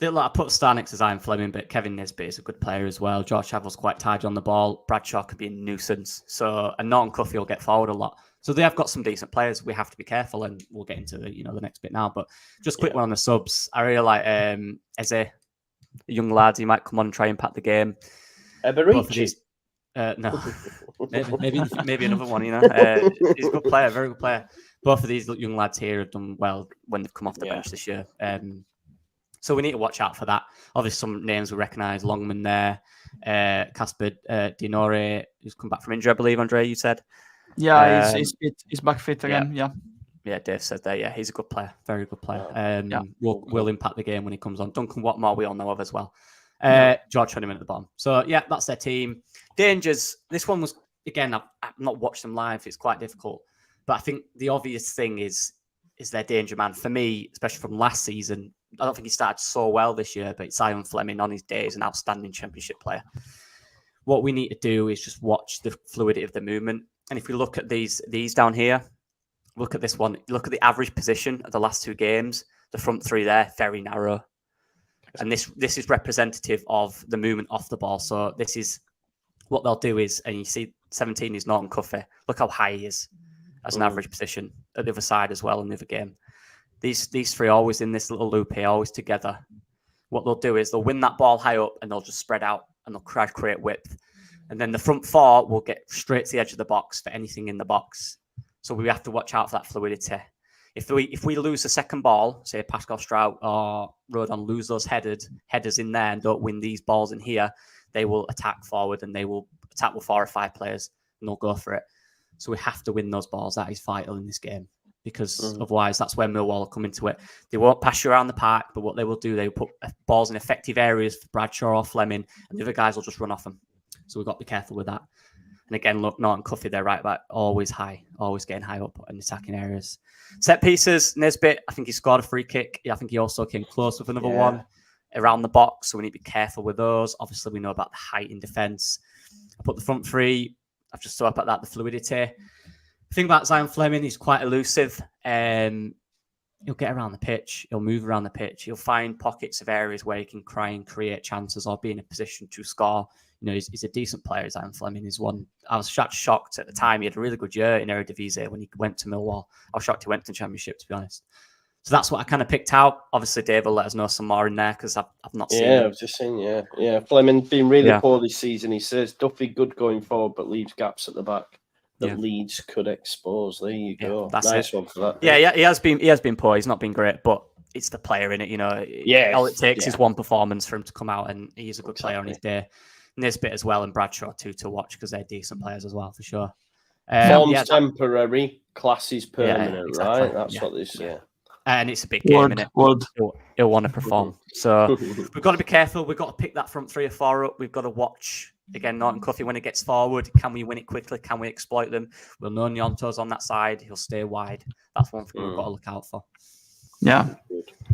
I put Star next to Zion Fleming, but Kevin Nisbet is a good player as well. George Chavel's quite tidy on the ball. Bradshaw could be a nuisance. And Norton Cuffy will get forward a lot. So they have got some decent players. We have to be careful, and we'll get into the next bit now. But just quick one on the subs. I really like Eze, a young lad. He might come on and try and impact the game. Eberici. No, maybe another one. He's a good player, very good player. Both of these young lads here have done well when they've come off the bench this year. So we need to watch out for that. Obviously, some names we recognise. Longman there. Casper Dinore, who's come back from injury, I believe, Andre, you said? Yeah, he's back fit again. Yeah, Dave said that. Yeah, he's a good player. Very good player. Will impact the game when he comes on. Duncan Watmore, we all know of as well. George Honeyman at the bottom. So, yeah, that's their team. Dangers. This one was, again, I've not watched them live. It's quite difficult. But I think the obvious thing is their danger man. For me, especially from last season, I don't think he started so well this year, but Zion Fleming on his day is an outstanding championship player. What we need to do is just watch the fluidity of the movement. And if we look at these down here, look at this one. Look at the average position of the last 2 games. The front 3 there, very narrow. And this is representative of the movement off the ball. So this is what they'll do is, and you see 17 is Norton Cuffy. Look how high he is as an average position at the other side as well in the other game. These 3 always in this little loop here, always together. What they'll do is they'll win that ball high up and they'll just spread out and they'll create width. And then the front 4 will get straight to the edge of the box for anything in the box. So we have to watch out for that fluidity. If we lose the second ball, say Pascal Strout or Rodon lose those headers in there and don't win these balls in here, they will attack forward and they will attack with 4 or 5 players and they'll go for it. So we have to win those balls. That is vital in this game because otherwise that's where Millwall will come into it. They won't pass you around the park, but what they will do, they will put balls in effective areas for Bradshaw or Fleming and the other guys will just run off them. So we've got to be careful with that. And again, look, Norton Cuffy, they're right back, always high, always getting high up in attacking areas. Set pieces, Nisbet, I think he scored a free kick. I think he also came close with another one around the box. So we need to be careful with those. Obviously, we know about the height in defence. I put the front 3. I've just thought about that, the fluidity. The thing about Zion Fleming, he's quite elusive. He'll get around the pitch. He'll move around the pitch. He'll find pockets of areas where he can try and create chances or be in a position to score. He's a decent player. Zion Fleming is one. I was shocked at the time. He had a really good year in Eredivisie when he went to Millwall. I was shocked he went to the Championship, to be honest. So that's what I kind of picked out. Obviously, Dave will let us know some more in there because I've not seen it. I've just seen, Fleming been really poor this season. He says Duffy good going forward, but leaves gaps at the back that Leeds could expose. There you go. That's nice one for that. Yeah, he has been poor. He's not been great, but it's the player in it. Yeah, all it takes is one performance for him to come out, and he's a good player on his day. Nisbet as well, and Bradshaw too to watch because they're decent players as well for sure. Form's temporary, class is permanent, exactly. Right? That's what they say. And it's a big game, innit? He'll want to perform. So we've got to be careful. We've got to pick that front 3 or 4 up. We've got to watch, again, Norton Cuffy when he gets forward. Can we win it quickly? Can we exploit them? We'll know Nyonto's on that side. He'll stay wide. That's one thing we've got to look out for. Yeah.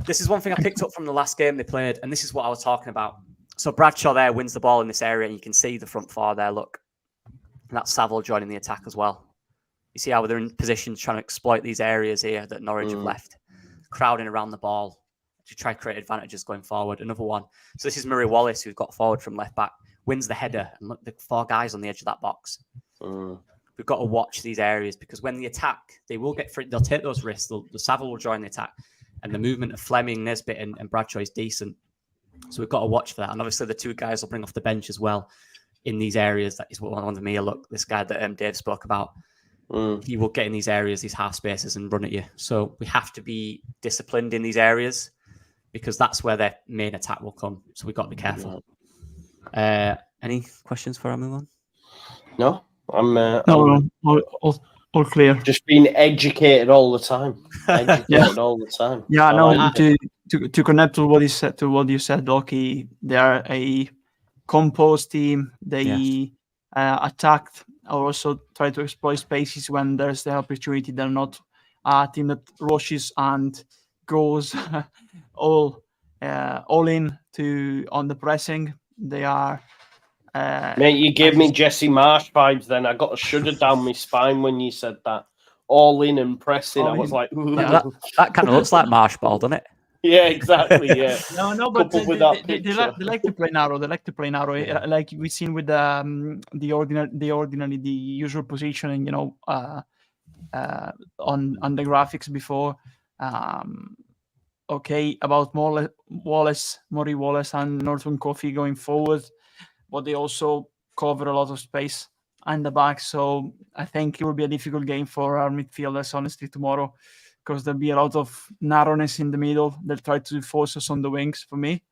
This is one thing I picked up from the last game they played, and this is what I was talking about. So Bradshaw there wins the ball in this area, and you can see the front four there. Look, and that's Saville joining the attack as well. You see how they're in positions trying to exploit these areas here that Norwich have left, crowding around the ball to try to create advantages going forward. Another one. So this is Murray Wallace, who's got forward from left back, wins the header, and look, the 4 guys on the edge of that box. We've got to watch these areas because when the attack, they will get free, they'll take those risks. The Saville will join the attack, and the movement of Fleming, Nesbitt, and Bradshaw is decent. So we've got to watch for that. And obviously, the 2 guys will bring off the bench as well in these areas. That is what one of them here. Look, this guy that Dave spoke about. He will get in these areas, these half spaces, and run at you. So we have to be disciplined in these areas because that's where their main attack will come. So we've got to be careful. Any questions for our move on? No, all clear. Just being educated all the time. All the time. Yeah, no. To connect to what you said, Loki, they are a composed team. They attacked. Also try to exploit spaces when there's the opportunity. They're not a team that rushes and goes all in on the pressing. They are. Mate, you gave me Jesse Marsh vibes then. I got a shudder down my spine when you said that. All in and pressing. I was like, yeah, that kind of looks like Marsh ball, doesn't it? Yeah, exactly. Yeah. No, but they like to play narrow. They like to play narrow, like we've seen with the usual positioning. On the graphics before. Okay, about Murray Wallace, and Norton Coffey going forward, but they also cover a lot of space in the back. So I think it will be a difficult game for our midfielders, honestly, tomorrow. Because there'll be a lot of narrowness in the middle. They'll try to force us on the wings for me.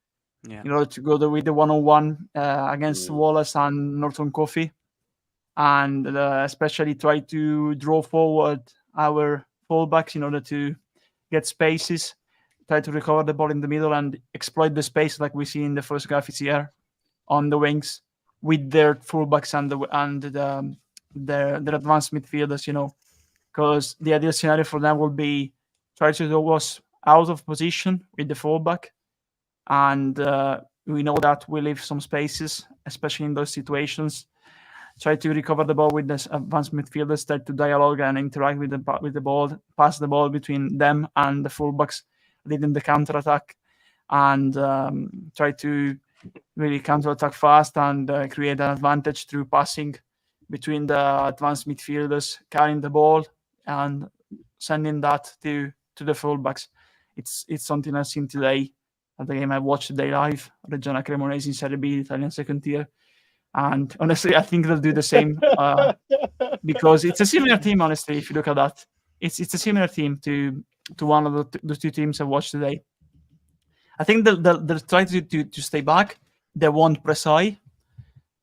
In order to go with the one-on-one against Wallace and Norton Coffey. And especially try to draw forward our fullbacks in order to get spaces. Try to recover the ball in the middle and exploit the space like we see in the first graphics here on the wings with their fullbacks and their advanced midfielders, Because the ideal scenario for them will be try to do us out of position with the fullback. And we know that we leave some spaces, especially in those situations. Try to recover the ball with the advanced midfielders, start to dialogue and interact with the ball, pass the ball between them and the fullbacks, leading the counter-attack. And try to really counter-attack fast and create an advantage through passing between the advanced midfielders, carrying the ball, and sending that to the fullbacks. It's something I've seen today at the game I watched today live. Reggiana Cremonese in Serie B, Italian second tier. And honestly, I think they'll do the same because it's a similar team, honestly, if you look at that. It's a similar team to one of the 2 teams I watched today. I think they'll try to stay back. They won't press high.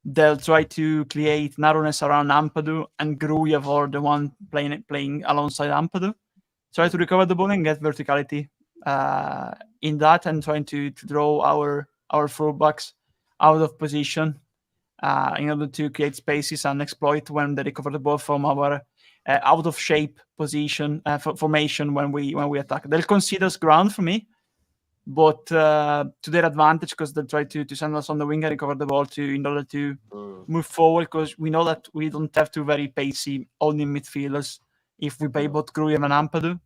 They'll try to create narrowness around Ampadu, and Grujev or the one playing alongside Ampadu. Try to recover the ball and get verticality in that, and trying to draw our fullbacks out of position in order to create spaces and exploit when they recover the ball from our out of shape position formation when we attack. They'll concede us ground for me, but to their advantage, because they'll try to send us on the wing and recover the ball in order to move forward, because we know that we don't have 2 very pacey only midfielders if we play both Grujev and Ampadu.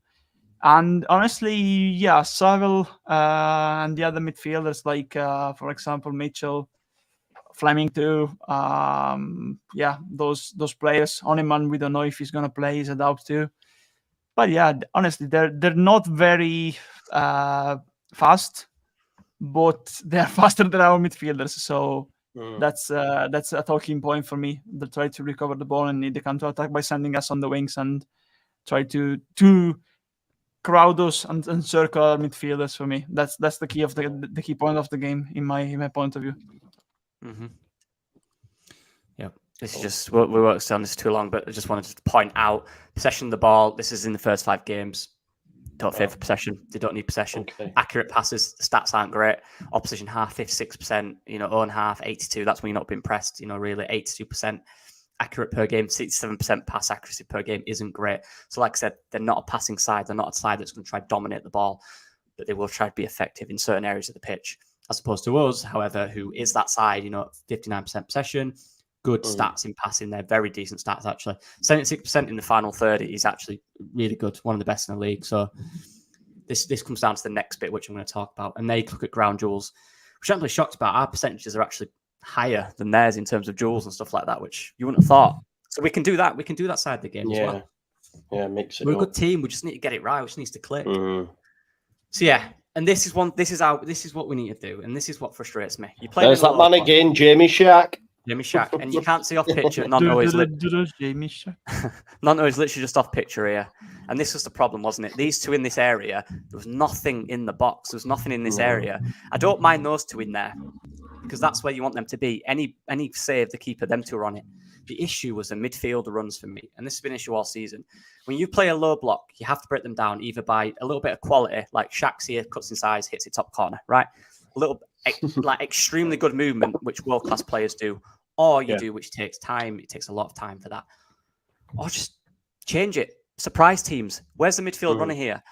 And honestly, Saville and the other midfielders like, for example, Mitchell, Fleming too. Those players. Honeyman, we don't know if he's going to play. He's a doubt too. But honestly, they're not very fast, but they're faster than our midfielders. So that's a talking point for me. They try to recover the ball and need the counter attack by sending us on the wings and try to crowd us and circle our midfielders. For me, that's the key of the key point of the game in my point of view. Mm-hmm. Yeah, this is just we won't stay on this too long, but I just wanted to point out possession of the ball. This is in the first 5 games. Don't favour possession. They don't need possession. Okay. Accurate passes. The stats aren't great. Opposition half 56%. Own half 82%. That's when you're not being pressed. Really 82%. Accurate per game. 67% pass accuracy per game isn't great. So, like I said, they're not a passing side. They're not a side that's going to try to dominate the ball. but they will try to be effective in certain areas of the pitch, as opposed to us, however, who is that side, 59% possession, good stats in passing there, very decent stats, actually. 76% in the final third is actually really good, one of the best in the league. So this comes down to the next bit, which I'm going to talk about. And they look at ground duels, which I'm really shocked about. Our percentages are actually higher than theirs in terms of duels and stuff like that, which you wouldn't have thought. So we can do that. We can do that side of the game as well. Yeah, mix it We're up. a good team. We just need to get it right. We just need to click. So yeah, and this is what we need to do, and this is what frustrates me. You play. There's that man again, Jamie Shack. Jamie Shack, and you can't see off picture. Nonto is Jamie Shack. Nonto is literally just off picture here, and this was the problem, wasn't it? These two in this area, there was nothing in the box. There was nothing in this area. I don't mind those two in there because that's where you want them to be. Any save the keeper, them two are on it. The issue was the midfield runs for me, and this has been an issue all season. When you play a low block, you have to break them down either by a little bit of quality, like Shack's here, cuts inside, hits it top corner, right? A little like extremely good movement, which world-class players do, or you do, which takes time. It takes a lot of time for that. Or just change it. Surprise teams. Where's the midfield runner here?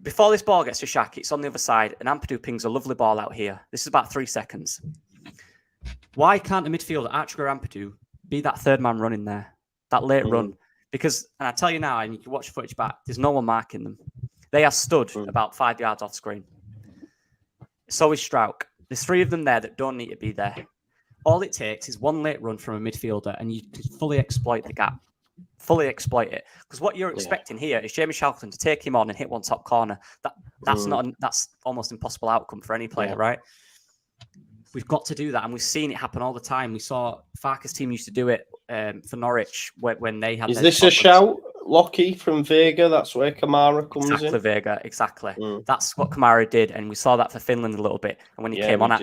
Before this ball gets to Shack, it's on the other side, and Ampadu pings a lovely ball out here. This is about 3 seconds. Why can't the midfielder, Archer or Ampadu, be that third man running there, that late run? Because, and I tell you now, and you can watch the footage back, there's no one marking them. They are stood about 5 yards off screen. So is Strauch. There's 3 of them there that don't need to be there. All it takes is one late run from a midfielder, and you can fully exploit the gap. Fully exploit it. Because what you're expecting here is Jamie Shackleton to take him on and hit one top corner. That's almost impossible outcome for any player, right? We've got to do that, and we've seen it happen all the time. We saw Farke's team used to do it for Norwich when they had. Is this a shout, Lockie from Vega? That's where Kamara comes in. Vega, exactly. That's what Kamara did, and we saw that for Finland a little bit. And when he came on,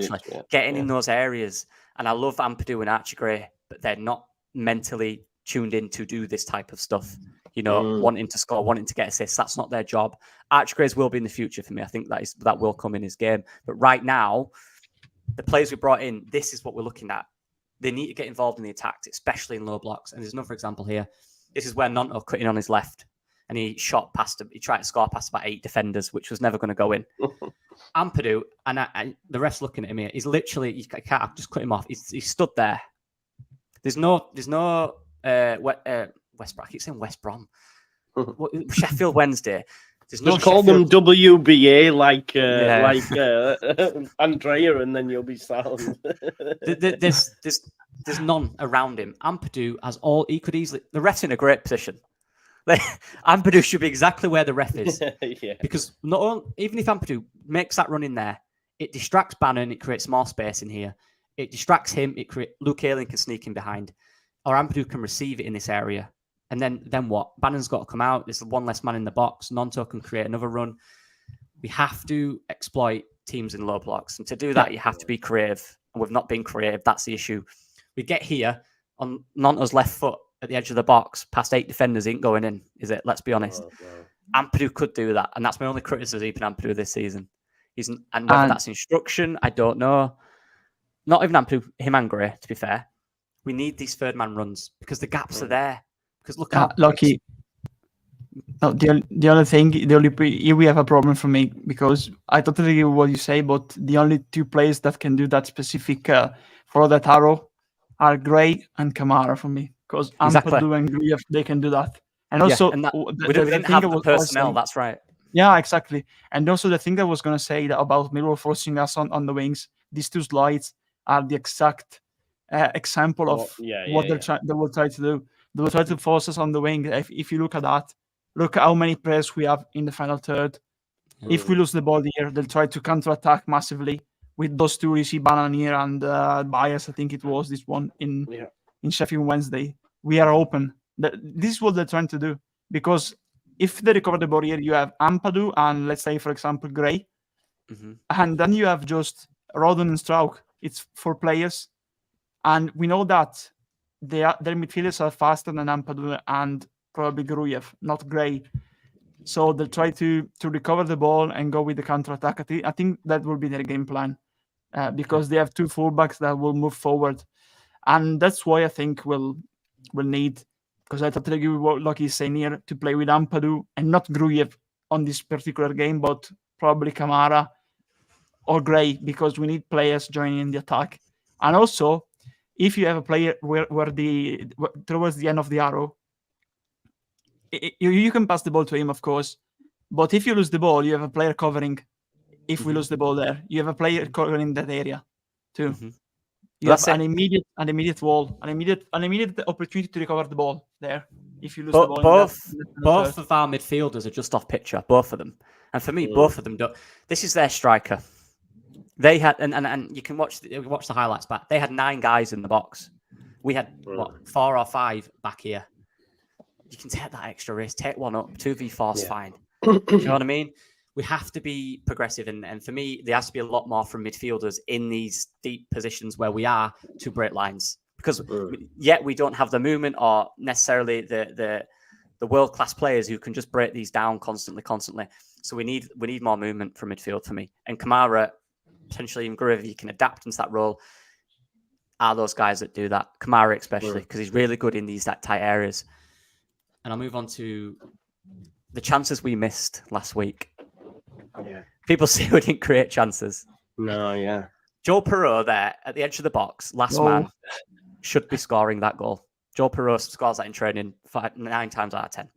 getting in those areas, and I love Ampadu and Archie Gray, but they're not mentally tuned in to do this type of stuff. Wanting to score, wanting to get assists. That's not their job. Archie Gray's will be in the future for me. I think that will come in his game. But right now, the players we brought in, this is what we're looking at. They need to get involved in the attacks, especially in low blocks. And there's another example here. This is where Nonto cut in on his left, and he shot past him. He tried to score past about 8 defenders, which was never going to go in. Ampadu, and the ref's looking at him here. He's literally, you can't just cut him off. He's stood there. There's no West Brom. I keep saying West Brom. Sheffield Wednesday. Just call them WBA like Andrea, and then you'll be sound. There's none around him. Ampadu has he could easily. The ref's in a great position. Ampadu should be exactly where the ref is. Because even if Ampadu makes that run in there, it distracts Bannon. It creates more space in here. It distracts him. Luke Ayling can sneak in behind, or Ampadu can receive it in this area. And then what? Bannon's got to come out. There's one less man in the box. Nonto can create another run. We have to exploit teams in low blocks. And to do that, you have to be creative. And we've not been creative. That's the issue. We get here on Nonto's left foot at the edge of the box. Past 8 defenders ain't going in, is it? Let's be honest. Ampadu could do that. And that's my only criticism of Ampadu this season. And whether that's instruction, I don't know. Not even Ampadu, him and Gray, to be fair. We need these third man runs because the gaps are there. Because look at Lucky. No, the other thing, here we have a problem for me because I totally agree with what you say, but the only 2 players that can do that specific for that arrow are Gray and Kamara for me. Because Ampadu and Gray, they can do that. And also, we didn't have the personnel. That's right. Yeah, exactly. And also the thing I was going to say about Millwall forcing us on the wings, these 2 slides are the exact example of what they will try to do. They will try to force us on the wing. If you look at that, look at how many players we have in the final third. If we lose the ball here, they'll try to counter-attack massively with those 2. You see Bannon here and Bias, I think it was this one in Sheffield Wednesday. We are open. This is what they're trying to do. Because if they recover the ball here, you have Ampadu and let's say, for example, Gray. And then you have just Rodon and Strauch. It's 4 players. And we know that their midfielders are faster than Ampadu and probably Gruyev, not Gray. So they'll try to recover the ball and go with the counter-attack. I think that will be their game plan because they have 2 fullbacks that will move forward. And that's why I think we'll need, because I totally agree with what Loki is saying here, to play with Ampadu and not Gruyev on this particular game, but probably Kamara or Gray, because we need players joining in the attack. And also, if you have a player where towards the end of the arrow, you can pass the ball to him, of course. But if you lose the ball, you have a player covering. If we lose the ball there, you have a player covering that area too. You have an immediate wall, an immediate opportunity to recover the ball there. If you lose the ball, both of our midfielders are just off picture, both of them. And for me, both of them don't. This is their striker. They had, and you can watch the highlights back. They had 9 guys in the box. We had 4 or 5 back here. You can take that extra risk, take one up. 2v4 is fine. Do you know what I mean? We have to be progressive, and for me, there has to be a lot more from midfielders in these deep positions where we are to break lines, because yet we don't have the movement or necessarily the world-class players who can just break these down constantly. So we need more movement from midfield for me. And Kamara, potentially even Gray, if he can adapt into that role, are those guys that do that. Kamara especially, because he's really good in these tight areas. And I'll move on to the chances we missed last week. Yeah. People say we didn't create chances. No, yeah. Joe Perreault there at the edge of the box, last man, should be scoring that goal. Joe Perreault scores that in training 9 times out of 10.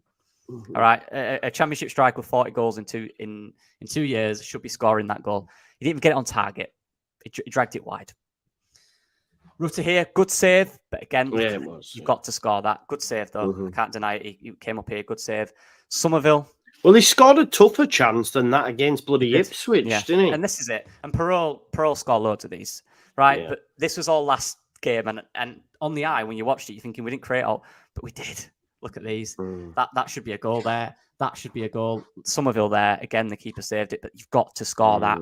All right, a championship striker with 40 goals in 2 years should be scoring that goal. He didn't even get it on target. He dragged it wide. Rutter here, good save, but again, you've got to score that. Good save though. I can't deny it. He came up here, good save. Somerville. Well, he scored a tougher chance than that against bloody Ipswich, didn't he? And this is it. And Perreault scored loads of these, right? Yeah. But this was all last game, and on the eye, when you watched it, you're thinking we didn't create all, but we did. Look at these. That should be a goal there. That should be a goal. Somerville there. Again, the keeper saved it, but you've got to score that.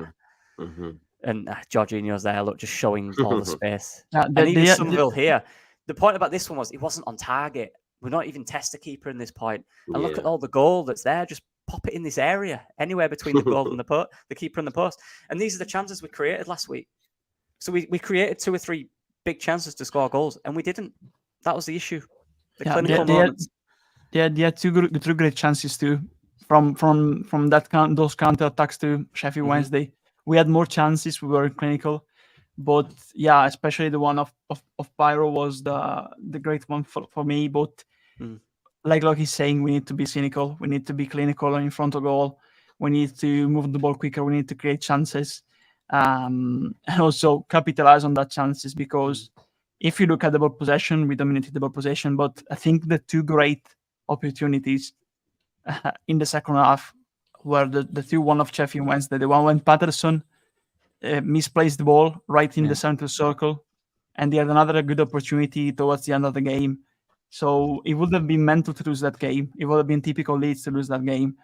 And Jorginho's there, look, just showing all the space. And even Somerville here. The point about this one was it wasn't on target. We're not even test the keeper in this point. And look at all the goal that's there. Just pop it in this area, anywhere between the goal and the keeper and the post. And these are the chances we created last week. So we created 2 or 3 big chances to score goals, and we didn't. That was the issue. Clinical moments. They had 2 great chances too from those counter attacks to Sheffield Wednesday. We had more chances. We were clinical, but yeah, especially the one of Pyro was the great one for me. But like he's saying, we need to be cynical. We need to be clinical in front of goal. We need to move the ball quicker. We need to create chances, and also capitalize on that chances. Because if you look at the ball possession, we dominated the ball possession. But I think the 2 great opportunities in the second half were the 2-1 of Sheffield Wednesday. The one when Patterson misplaced the ball right in the central circle, and they had another good opportunity towards the end of the game. So it would have been mental to lose that game. It would have been typical Leeds to lose that game.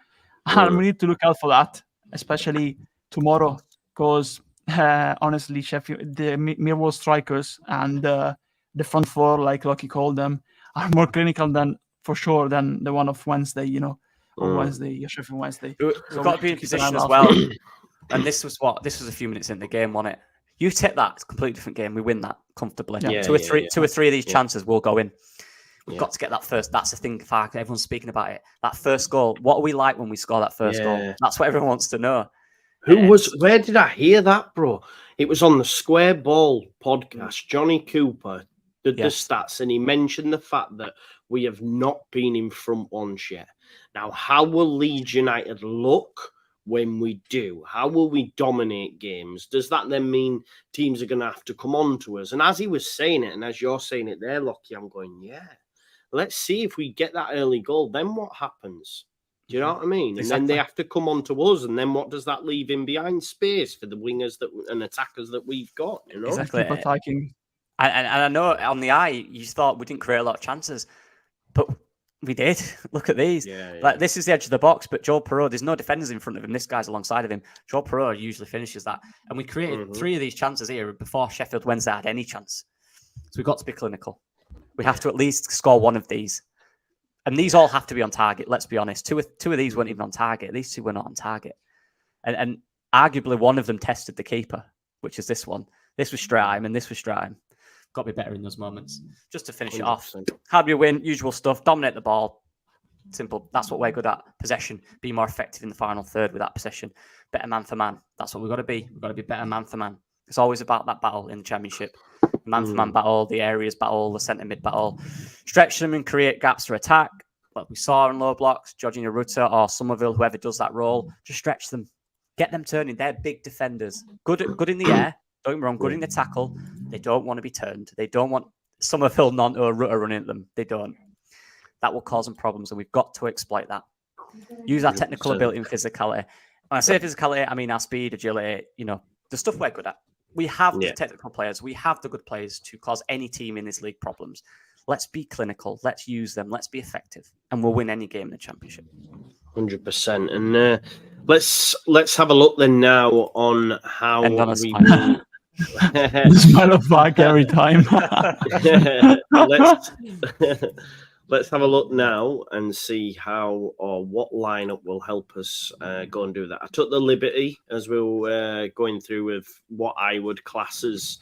And we need to look out for that, especially tomorrow, because honestly, Sheffield, the Millwall strikers and the front 4, like Lockie called them, are more clinical than the one of Wednesday, on Wednesday, Sheffield Wednesday. We've got to be in position as well. And this was a few minutes in the game, wasn't it? You take that, it's a completely different game. We win that comfortably. Yeah, 2 or 3 of these chances will go in. We've got to get that first. That's the thing, Fark. Everyone's speaking about it. That first goal. What are we like when we score that first goal? That's what everyone wants to know. Where did I hear that, bro? It was on the Square Ball podcast. Johnny Cooper did the stats, and he mentioned the fact that we have not been in front once yet. Now, how will Leeds United look when we do? How will we dominate games? Does that then mean teams are going to have to come on to us? And as he was saying it, and as you're saying it there, Lockie, I'm going, let's see if we get that early goal. Then what happens? Do you know what I mean? And then they have to come on to us. And then what does that leave in behind? Space for the wingers and attackers that we've got, Exactly. And I know on the eye, you thought we didn't create a lot of chances, but we did. Look at these. Like, this is the edge of the box, but Joe Perreault, there's no defenders in front of him. This guy's alongside of him. Joe Perreault usually finishes that. And we created 3 of these chances here before Sheffield Wednesday had any chance. So we've got to be clinical. We have to at least score 1 of these. And these all have to be on target, let's be honest. Two of these weren't even on target. These 2 were not on target. And arguably one of them tested the keeper, which is this one. This was Straheim and this was Straheim. Got to be better in those moments. Just to finish 100%. It off. How do you win? Usual stuff. Dominate the ball. Simple. That's what we're good at. Possession. Be more effective in the final third with that possession. Better man for man. That's what we've got to be. We've got to be better man for man. It's always about that battle in the Championship. Man for man battle, the areas battle, the centre mid battle. Stretch them and create gaps for attack. Like we saw in low blocks, Jorginho Rutter or Somerville, whoever does that role, just stretch them. Get them turning. They're big defenders. Good in the air. Don't get me wrong. Good in the tackle. They don't want to be turned. They don't want Somerville, Nanto, or Rutter running at them. They don't. That will cause them problems, and we've got to exploit that. Use our technical ability and physicality. When I say physicality, I mean our speed, agility, the stuff we're good at. We have the technical players. We have the good players to cause any team in this league problems. Let's be clinical. Let's use them. Let's be effective, and we'll win any game in the Championship. 100%. And let's have a look then now on how we will... Smile of back every time. Let's have a look now and see how or what lineup will help us go and do that. I took the liberty as we were going through with what I would class as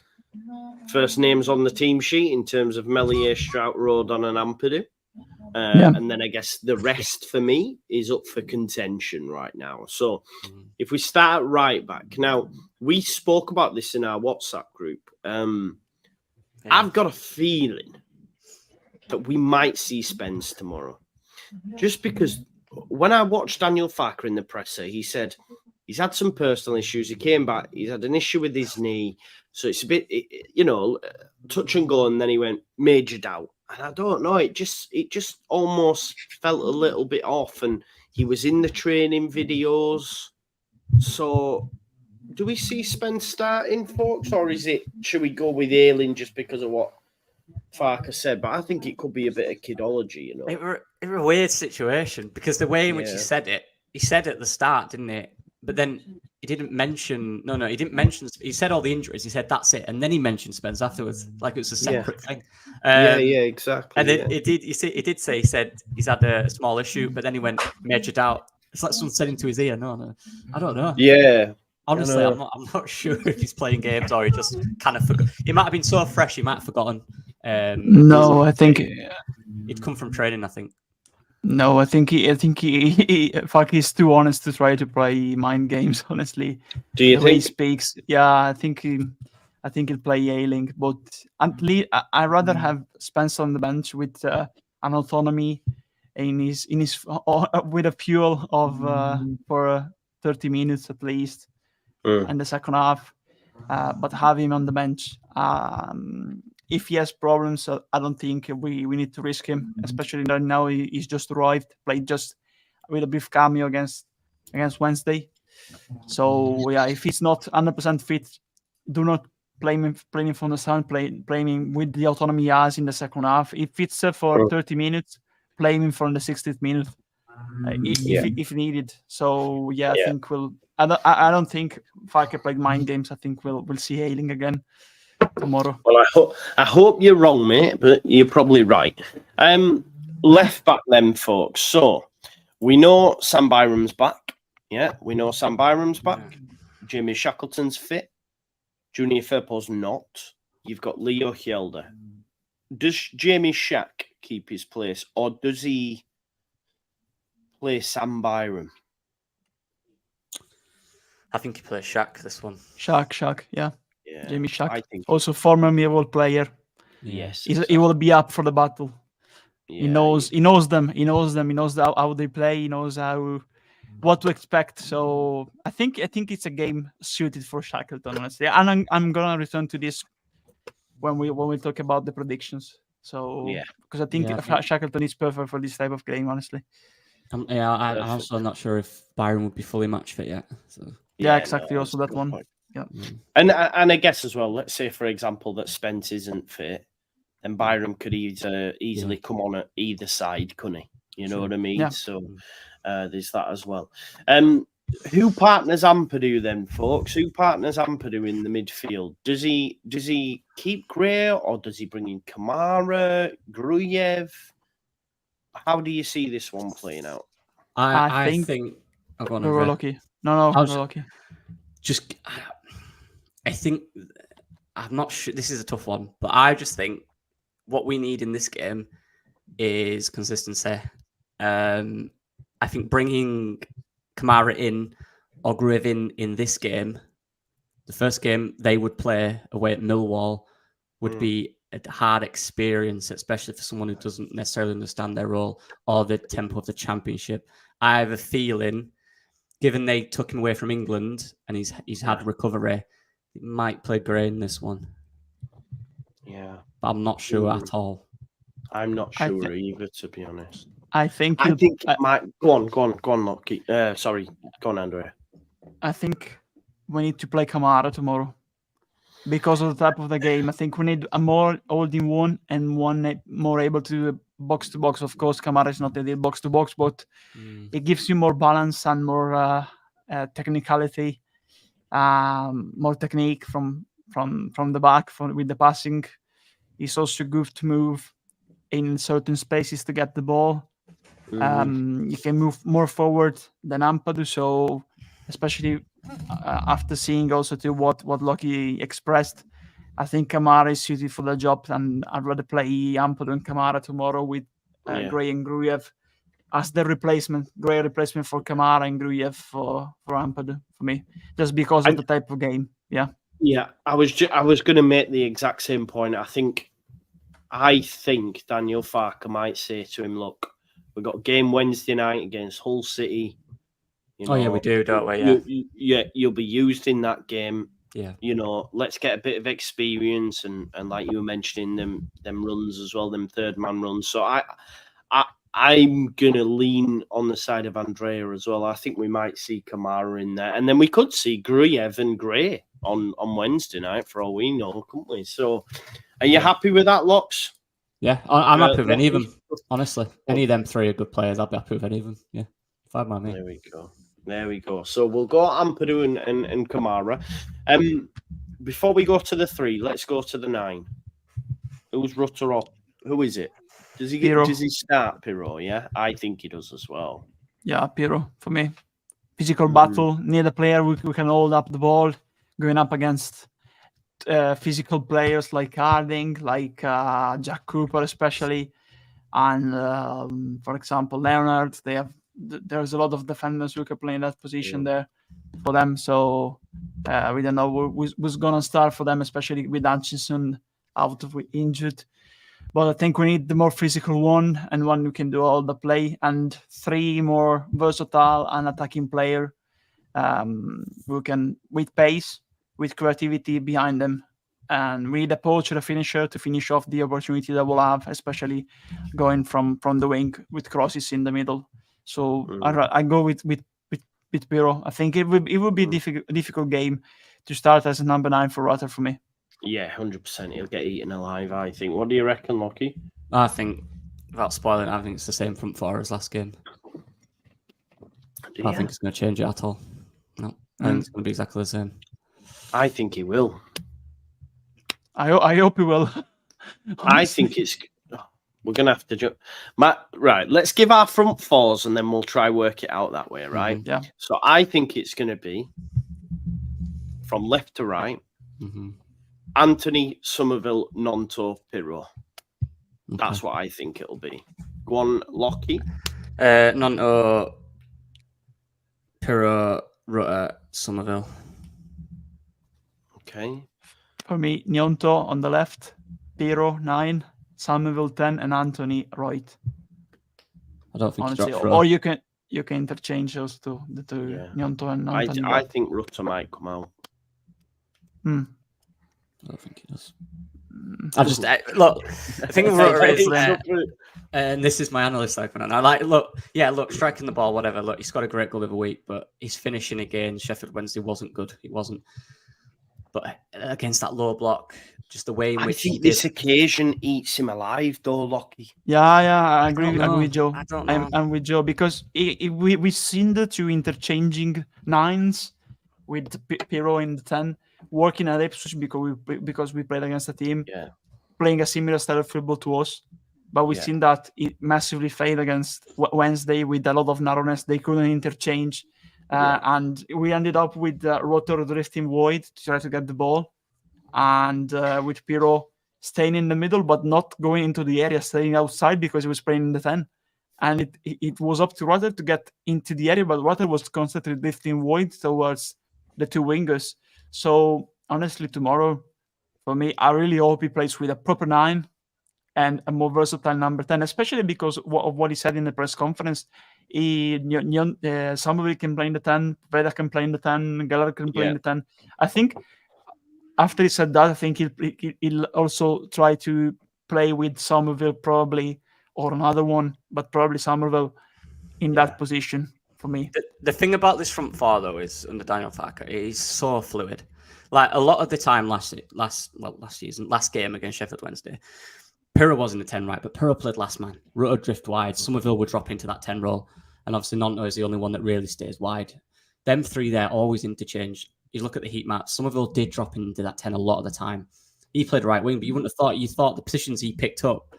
first names on the team sheet in terms of Meslier, Strout, Rodon and Ampadu. And then I guess the rest for me is up for contention right now. So if we start right back. Now, we spoke about this in our WhatsApp group. I've got a feeling that we might see Spence tomorrow. Just because when I watched Daniel Farker in the presser, he said he's had some personal issues. He came back. He's had an issue with his knee. So it's a bit, touch and go. And then he went major doubt. And I don't know. It just almost felt a little bit off. And he was in the training videos. So do we see Spence starting, folks? Or should we go with Ayling just because of what Farker said? But I think it could be a bit of kidology, It was a weird situation because the way in which he said it at the start, didn't it? But then he didn't mention. He didn't mention. He said all the injuries. He said that's it, and then he mentioned Spence afterwards, like it was a separate thing. Exactly. And it did. He said he's had a small issue, but then he went measured out. It's like someone said into his ear. No, I don't know. Yeah. Honestly, I'm not sure if he's playing games or he just kind of forgot. It might have been so fresh, he might have forgotten. No, I think it'd come from training. I think. No, I think he's too honest to try to play mind games. Honestly, do you think he speaks? Yeah, I think he'll play Ayling, but I rather have Spence on the bench with an autonomy in his with a fuel of for 30 minutes at least in the second half, but have him on the bench. If he has problems, I don't think we need to risk him, especially now he's just arrived, played just with a brief cameo against Wednesday. So yeah, if he's not 100% fit, do not play him from the start. Play him with the autonomy he has in the second half. If it's for 30 minutes, play him from the 60th minute if needed. So yeah, I think I don't think Farker played mind games. I think we'll see Ayling again tomorrow. Well, I hope you're wrong, mate, but you're probably right. Left back then, folks. So we know Sam Byram's back. Yeah, we know Sam Byram's back. Jamie Shackleton's fit. Junior Firpo's not. You've got Leo Hjelde. Does Jamie Shack keep his place, or does he play Sam Byram? I think he plays Shack this one. Shack, yeah. Jamie Shack, I think also former Millwall player. Yes, he will be up for the battle. Yeah, he knows them. He knows how they play. He knows what to expect. So I think it's a game suited for Shackleton, honestly. And I'm gonna return to this when we talk about the predictions. So because I think Shackleton is perfect for this type of game, honestly. I'm also not sure if Byron would be fully match fit yet. So. Yeah, exactly. Also that one. Point. Yeah. And I guess as well, let's say, for example, that Spence isn't fit, then Byram could easily come on at either side, couldn't he? You know what I mean? Yeah. So there's that as well. Who partners Ampadu then, folks? Who partners Ampadu in the midfield? Does he keep Gray or does he bring in Kamara, Gruyev? How do you see this one playing out? I think we're lucky. No, we're lucky. I think I'm not sure. This is a tough one, but I just think what we need in this game is consistency. I think bringing Kamara in or Gruev in this game, the first game they would play away at Millwall, would be a hard experience, especially for someone who doesn't necessarily understand their role or the tempo of the Championship. I have a feeling, given they took him away from England and he's had recovery, he might play Gray in this one. Yeah. But I'm not sure at all. I'm not sure either, to be honest. I think it might. Go on, Lockie. Sorry, go on, Andrea. I think we need to play Kamara tomorrow because of the type of the game. I think we need a more holding one and one more able to box to box. Of course, Kamara is not ideal box to box, but it gives you more balance and more technicality, more technique from the back with the passing. It's also good to move in certain spaces to get the ball. You can move more forward than Ampadu, so especially after seeing also to what Lockie expressed, I think Kamara is suited for the job, and I'd rather play Ampadu and Kamara tomorrow with Gray and Gruev as the replacement. Gray replacement for Kamara and Gruev for Ampadu for me, just because of the type of game. Yeah, I was going to make the exact same point. I think Daniel Farker might say to him, "Look, we've got a game Wednesday night against Hull City. You know, we do, don't we? Yeah, you'll be used in that game. Yeah, let's get a bit of experience and like you were mentioning them runs as well, them third man runs. So I'm gonna lean on the side of Andrea as well. I think we might see Kamara in there, and then we could see Gruev and Gray on Wednesday night for all we know, couldn't we? So, are you happy with that, Locks? Yeah, I'm happy with any of them. Honestly, any of them three are good players. I'll be happy with any of them. Yeah, fine by me. There we go. So we'll go Ampadu and Kamara. Before we go to the 3, let's go to the 9. Who's Rutter up? Who is it? Does he start Pirro? Yeah, I think he does as well. Yeah, Pirro for me. Physical battle, near the player, we can hold up the ball, going up against physical players like Harding, like Jack Cooper especially, and for example Leonard. There's a lot of defenders who can play in that position there for them. So we don't know who's gonna start for them, especially with Hutchinson out of injured. But I think we need the more physical one and one who can do all the play, and 3 more versatile and attacking player who can, with pace, with creativity behind them, and we need a poacher, a finisher to finish off the opportunity that we'll have, especially going from the wing with crosses in the middle. So I go with Pirro. I think it would be a difficult game to start as a number 9 for Rutter for me. Yeah, 100%. He'll get eaten alive, I think. What do you reckon, Lockie? I think, without spoiling, I think it's the same front 4 as last game. I think it's going to change it at all. No, I think it's going to be exactly the same. I think he will. I hope he will. I think it's... We're going to have to... Right, let's give our front 4s and then we'll try work it out that way, right? Yeah. So I think it's going to be from left to right, Anthony, Somerville, Nonto, Pirro. Okay. That's what I think it'll be. Go on, Lockie. Nonto, Pirro, Rutter, Somerville. Okay. For me, Nonto on the left, Pirro 9, Somerville 10, and Anthony right. I don't think honestly, or you can interchange those two, the two, Nonto and Anthony. I think Rutter might come out. I don't think he does. I just look. I think Rutter is and this is my analyst opener. I like look, striking the ball, whatever. Look, he's got a great goal of the week, but his finishing against Sheffield Wednesday wasn't good. He wasn't. But against that low block, just the way in which this occasion eats him alive, though, Lockie. Yeah, I agree with Joe. I don't know. I'm with Joe because we've seen the 2 interchanging 9s with Pirro in the 10, working at Ipswich because we played against a team playing a similar style of football to us. But we've seen that it massively failed against Wednesday with a lot of narrowness. They couldn't interchange. And we ended up with Rutter drifting wide to try to get the ball. And with Pirro staying in the middle, but not going into the area, staying outside because he was playing in the 10. and it was up to Rutter to get into the area, but Rutter was constantly drifting wide towards the two wingers. So honestly, tomorrow, for me, I really hope he plays with a proper 9 and a more versatile number 10, especially because of what he said in the press conference. Somerville can play in the 10, Veda can play in the 10, Gallagher can play in the 10. I think after he said that, I think he'll also try to play with Somerville probably, or another one, but probably Somerville in that position for me. The thing about this front four, though, is under Daniel Farker, it is so fluid. Like a lot of the time last game against Sheffield Wednesday, Pirro was in the 10 right, but Pirro played last man. Rutter drift wide. Somerville would drop into that 10 role. And obviously Nonto is the only one that really stays wide. Them three there always interchange. You look at the heat map, Somerville did drop into that 10 a lot of the time. He played right wing, but you thought the positions he picked up,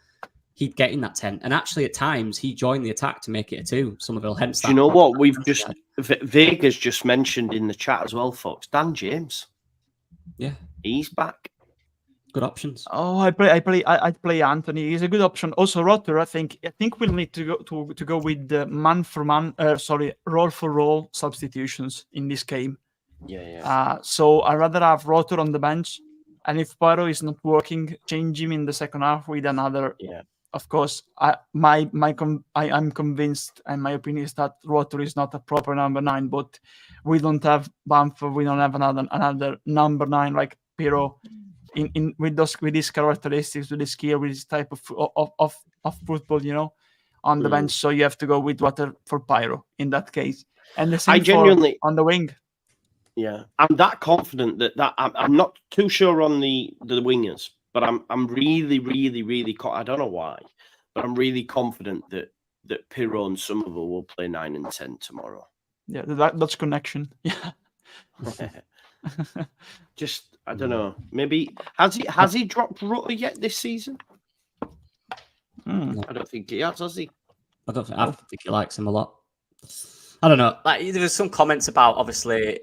he'd get in that 10. And actually at times he joined the attack to make it a 2, Somerville. Hence that. Do you know what? We've just Vega's just mentioned in the chat as well, folks. Dan James. Yeah. He's back. Good options. Oh, I play Anthony. He's a good option. Also, Rutter. I think we'll need to go with the man for man. Role for role substitutions in this game. Yeah. So I rather have Rutter on the bench, and if Pirro is not working, change him in the second half with another. Yeah. Of course, I'm convinced, and my opinion is that Rutter is not a proper number 9. But we don't have Bamford. We don't have another number 9 like Pirro. With these characteristics, with this skill, with this type of football, on the bench. So you have to go with Rutter for Pirro in that case. And the same on the wing. Yeah, I'm that confident that I'm not too sure on the wingers, but I'm really, really, really. I don't know why, but I'm really confident that Pirro and Somerville will play 9 and 10 tomorrow. Yeah, that's connection. Yeah. Just I don't know. Maybe has he dropped Rutter yet this season? I don't think he has he? I think he likes him a lot. I don't know. Like there was some comments about obviously,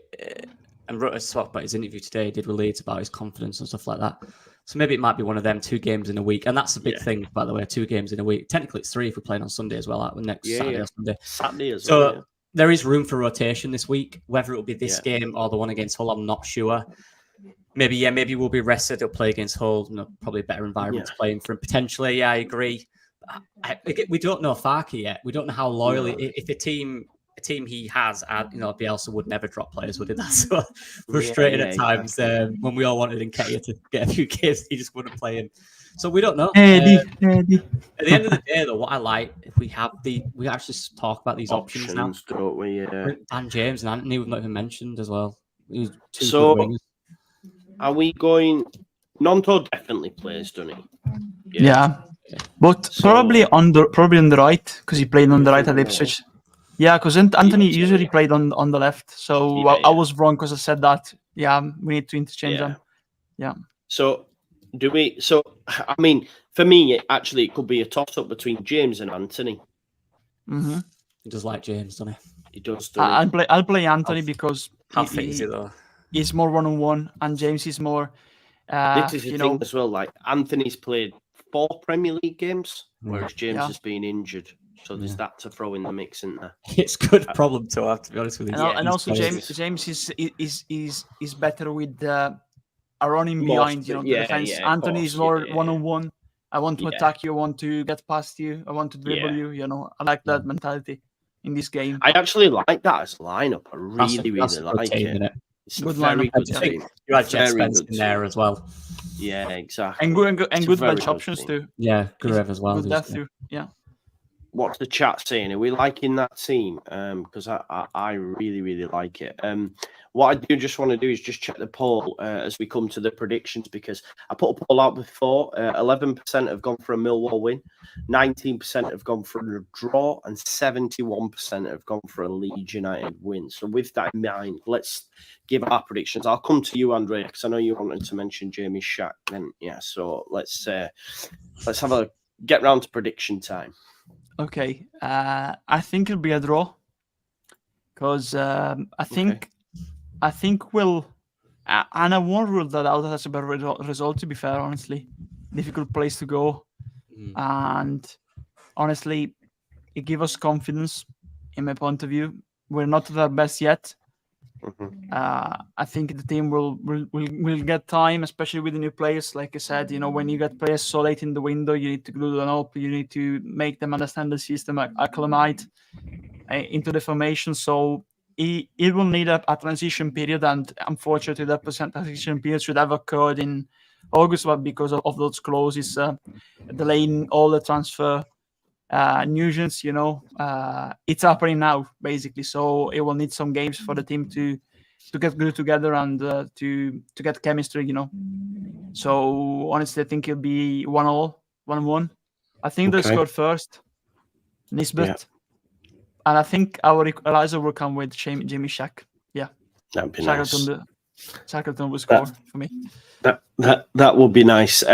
and Rutter spoke about his interview today. He did with Leeds about his confidence and stuff like that. So maybe it might be one of them 2 games in a week, and that's a big thing, by the way. 2 games in a week. Technically, it's 3 if we're playing on Sunday as well. Next Saturday or Sunday. Saturday as well. So there is room for rotation this week. Whether it will be this game or the one against Hull, I'm not sure. Maybe we'll be rested. He'll play against Hull. Probably a better environment to play in for him. Potentially, I agree. We don't know Farke yet. We don't know how loyally. If a team he has, Bielsa would never drop players, would it? That's so frustrating at times. When we all wanted Nketiah to get a few games, he just wouldn't play him. So we don't know. Eddie. At the end of the day, though, what I like, if we actually talk about these options now. Don't we? Yeah. Dan James and Anthony, we've not even mentioned as well. So, are we going? Nonto definitely plays, doesn't he? Yeah. But probably on the right, because he played on the right at Ipswich. Yeah, because Anthony usually played on the left. So I was wrong because I said that. Yeah, we need to interchange them. Yeah. So do we? So I mean, for me, it could be a toss-up between James and Anthony. Mm-hmm. He does like James, doesn't he? He does. I'll play Anthony because how fit is he though? He's more one-on-one, and James is more. This is the thing as well. Like Anthony's played 4 Premier League games, whereas James has been injured. So there's that to throw in the mix, isn't there? It's a good problem to have, to be honest with you. And also James is better with a running behind, the defense. Anthony is more one-on-one. I want to attack you. I want to get past you. I want to dribble you. I like that mentality in this game. I actually like that as a lineup. I really like it. It's good very lineup. good team. You had Jet Spence in there as well. Yeah, exactly. And good bench options too. Yeah, Gurev as well. Good depth too. Yeah. What's the chat saying? Are we liking that team? Because I really, really like it. What I do just want to do is just check the poll as we come to the predictions, because I put a poll out before. 11% have gone for a Millwall win, 19% have gone for a draw, and 71% have gone for a Leeds United win. So with that in mind, let's give our predictions. I'll come to you, Andrea, because I know you wanted to mention Jamie Shack. Then so let's have a get round to prediction time. Okay, I think it'll be a draw, because I think we'll, and I won't rule that out as a better result. To be fair, honestly, difficult place to go, and honestly, it gives us confidence. In my point of view, we're not at our best yet. I think the team will get time, especially with the new players. Like I said, when you get players so late in the window, you need to glue them up. You need to make them understand the system, acclimate into the formation. So it will need a transition period, and unfortunately, that transition period should have occurred in August, but because of those clauses delaying all the transfer nuisance, it's happening now basically. So it will need some games for the team to get glued together and to get chemistry. So honestly, I think it'll be 1-1, 1-1. I think they scored first, Nisbet, and I think our equalizer will come with Jimmy Shack. Yeah, that'd be Shackleton, nice. Shackleton will score for me. That would be nice.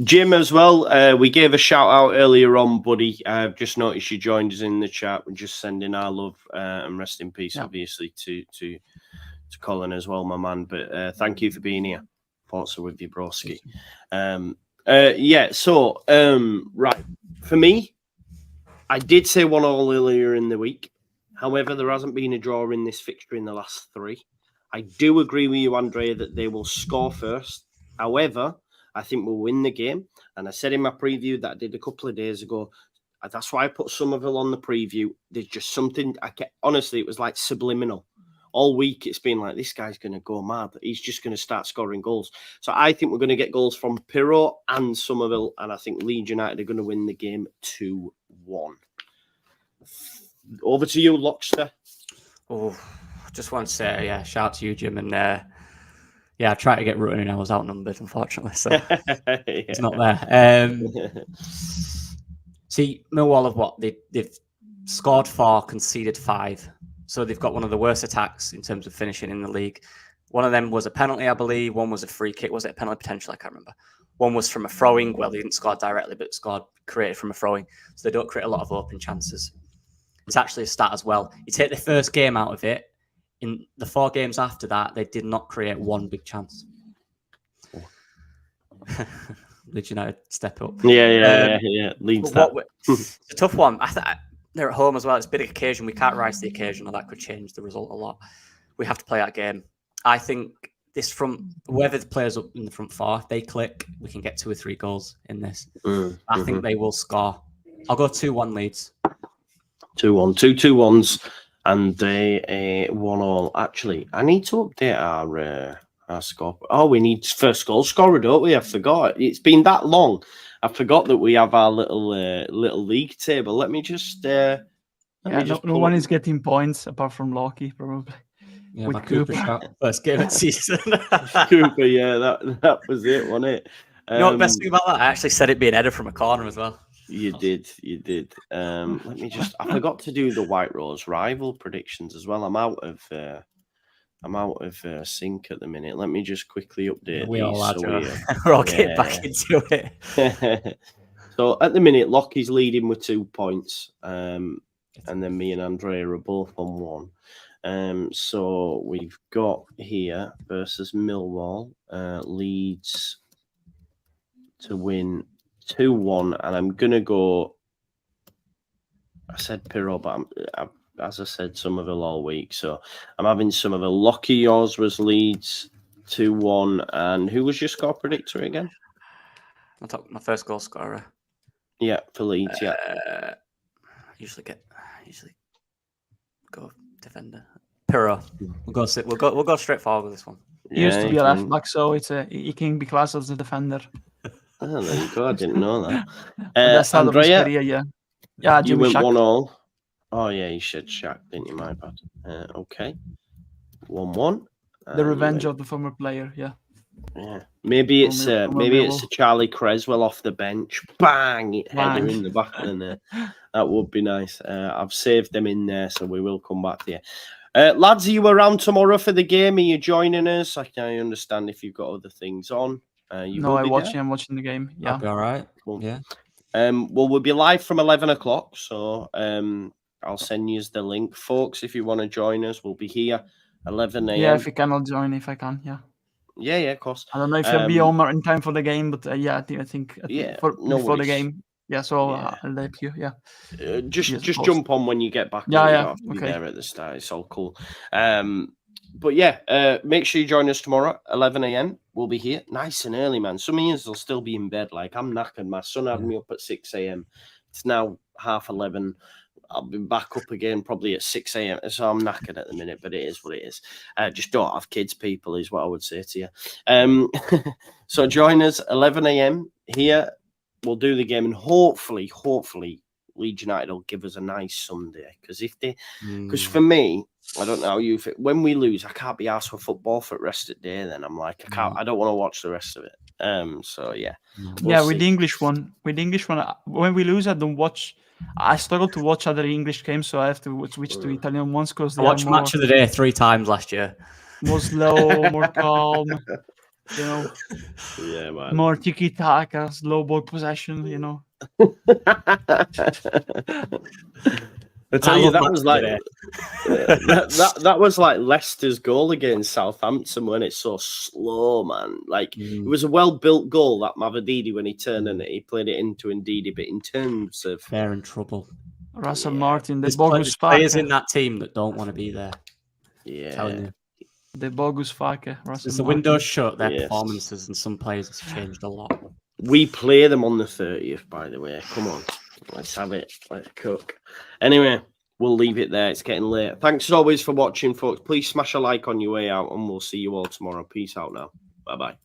Jim as well. We gave a shout out earlier on, buddy. I've just noticed you joined us in the chat. We're just sending our love and rest in peace, obviously, to Colin as well, my man. But thank you for being here. Thoughts are with you, broski. So right, for me, I did say 1-1 earlier in the week. However, there hasn't been a draw in this fixture in the last 3. I do agree with you, Andrea, that they will score first. However, I think we'll win the game. And I said in my preview that I did a couple of days ago, that's why I put Somerville on the preview. There's just something, honestly, it was like subliminal. All week it's been like, this guy's going to go mad. He's just going to start scoring goals. So I think we're going to get goals from Pirro and Somerville. And I think Leeds United are going to win the game 2-1. Over to you, Lockster. Oh, just want to say, shout out to you, Jim. And I tried to get Rutten and I was outnumbered, unfortunately. So it's not there. See, Millwall have they've scored 4, conceded 5. So they've got one of the worst attacks in terms of finishing in the league. One of them was a penalty, I believe. One was a free kick. Was it a penalty potential? I can't remember. One was from a throwing. Well, they didn't score directly, but created from a throwing. So they don't create a lot of open chances. It's actually a stat as well. You take the first game out of it. In the 4 games after that, they did not create one big chance. Leeds United step up. Yeah. Leeds that. It's a tough one. They're at home as well. It's a big occasion. We can't rise to the occasion, or that could change the result a lot. We have to play that game. I think whoever the players up in the front 4, if they click, we can get 2 or 3 goals in this. I think they will score. I'll go 2-1 Leeds. 2-1. 2 2-1s. And they 1-1. Actually, I need to update our score. Oh, we need first goal scorer, don't we? I forgot. It's been that long. I forgot that we have our little league table. Let me just. No one is getting points apart from Loki, probably. Yeah, with Cooper shot. First game of the season. Cooper, yeah, that was it, wasn't it? You know what the best thing about that? I actually said it'd be an header from a corner as well. You did. Let me just. I forgot to do the White Rose rival predictions as well. I'm out of sync at the minute. Let me just quickly update. We all are. We're all getting back into it. So at the minute, Lockie's leading with 2 points, and then me and Andrea are both on 1. So we've got here versus Millwall, Leeds to win 2-1, and I'm gonna go. I said Pirro, but as I said, Somerville all week, so I'm having Somerville. Lockie, yours was Leeds 2-1, and who was your score predictor again? I'll talk my first goal scorer. Yeah, for Leeds. Usually go defender. Pirro. We'll go straight forward with this one. He used to be a left back, so he can be classed as a defender. Oh, there you go. I didn't know that. That's how Andrea, career, yeah. You went Shack. 1-1. Oh yeah, you said Shack, didn't you? My bad. Okay, 1-1. The revenge of the former player. Yeah. Maybe it's a Charlie Creswell off the bench. Bang! Header in the back of the net. That would be nice. I've saved them in there, so we will come back to you. Lads, are you around tomorrow for the game? Are you joining us? I understand if you've got other things on. I'm watching the game. Yeah. I'll be all right. Cool. Yeah. Well, we'll be live from 11 o'clock, so I'll send you the link. Folks, if you want to join us, we'll be here 11 a.m. Yeah, if you can, I'll join if I can, yeah. Yeah, of course. I don't know if you'll be home in time for the game, but I think before the game. Yeah, so Yeah. I'll let you. Yeah. Just Yes, just of course. jump on when you get back. Yeah, on. You yeah, don't have to be okay. there at the start. It's all cool. But yeah, make sure you join us tomorrow, 11 a.m. We'll be here nice and early, man. Some of you will still be in bed. Like, I'm knackered. My son had me up at 6 a.m. It's now 11:30. I'll be back up again probably at 6 a.m. So I'm knackered at the minute, but it is what it is. Just don't have kids, people, is what I would say to you. So join us 11 a.m. here. We'll do the game, and hopefully Leeds United will give us a nice Sunday. Because for me, I don't know how you feel. When we lose, I can't be asked for football for the rest of the day. Then I'm like, I don't want to watch the rest of it. So yeah, we'll With see. the English one, when we lose, I don't watch. I struggle to watch other English games, so I have to switch to Italian ones because I they are watched Match of the Day 3 times last year. more slow, more calm. You know, Yeah, man. more tiki taka, slow ball possession. You know. I tell you, love that Match was of the like Day. that was like Leicester's goal against Southampton when it's so slow, man. Like it was a well-built goal, that Mavadidi, when he turned and he played it into Ndidi. But in terms of They're in trouble. Russell Martin, the There's bogus players in fucker. that team that don't want to be there. Telling yeah, you. The bogus fucker. Russell Since the Martin. window's shut, their Yes. performances and some players has changed a lot. we play them on the 30th, by the way. Come on, let's have it. Let's cook. Anyway, we'll leave it there. It's getting late. Thanks as always for watching, folks. Please smash a like on your way out, and we'll see you all tomorrow. Peace out now. Bye-bye.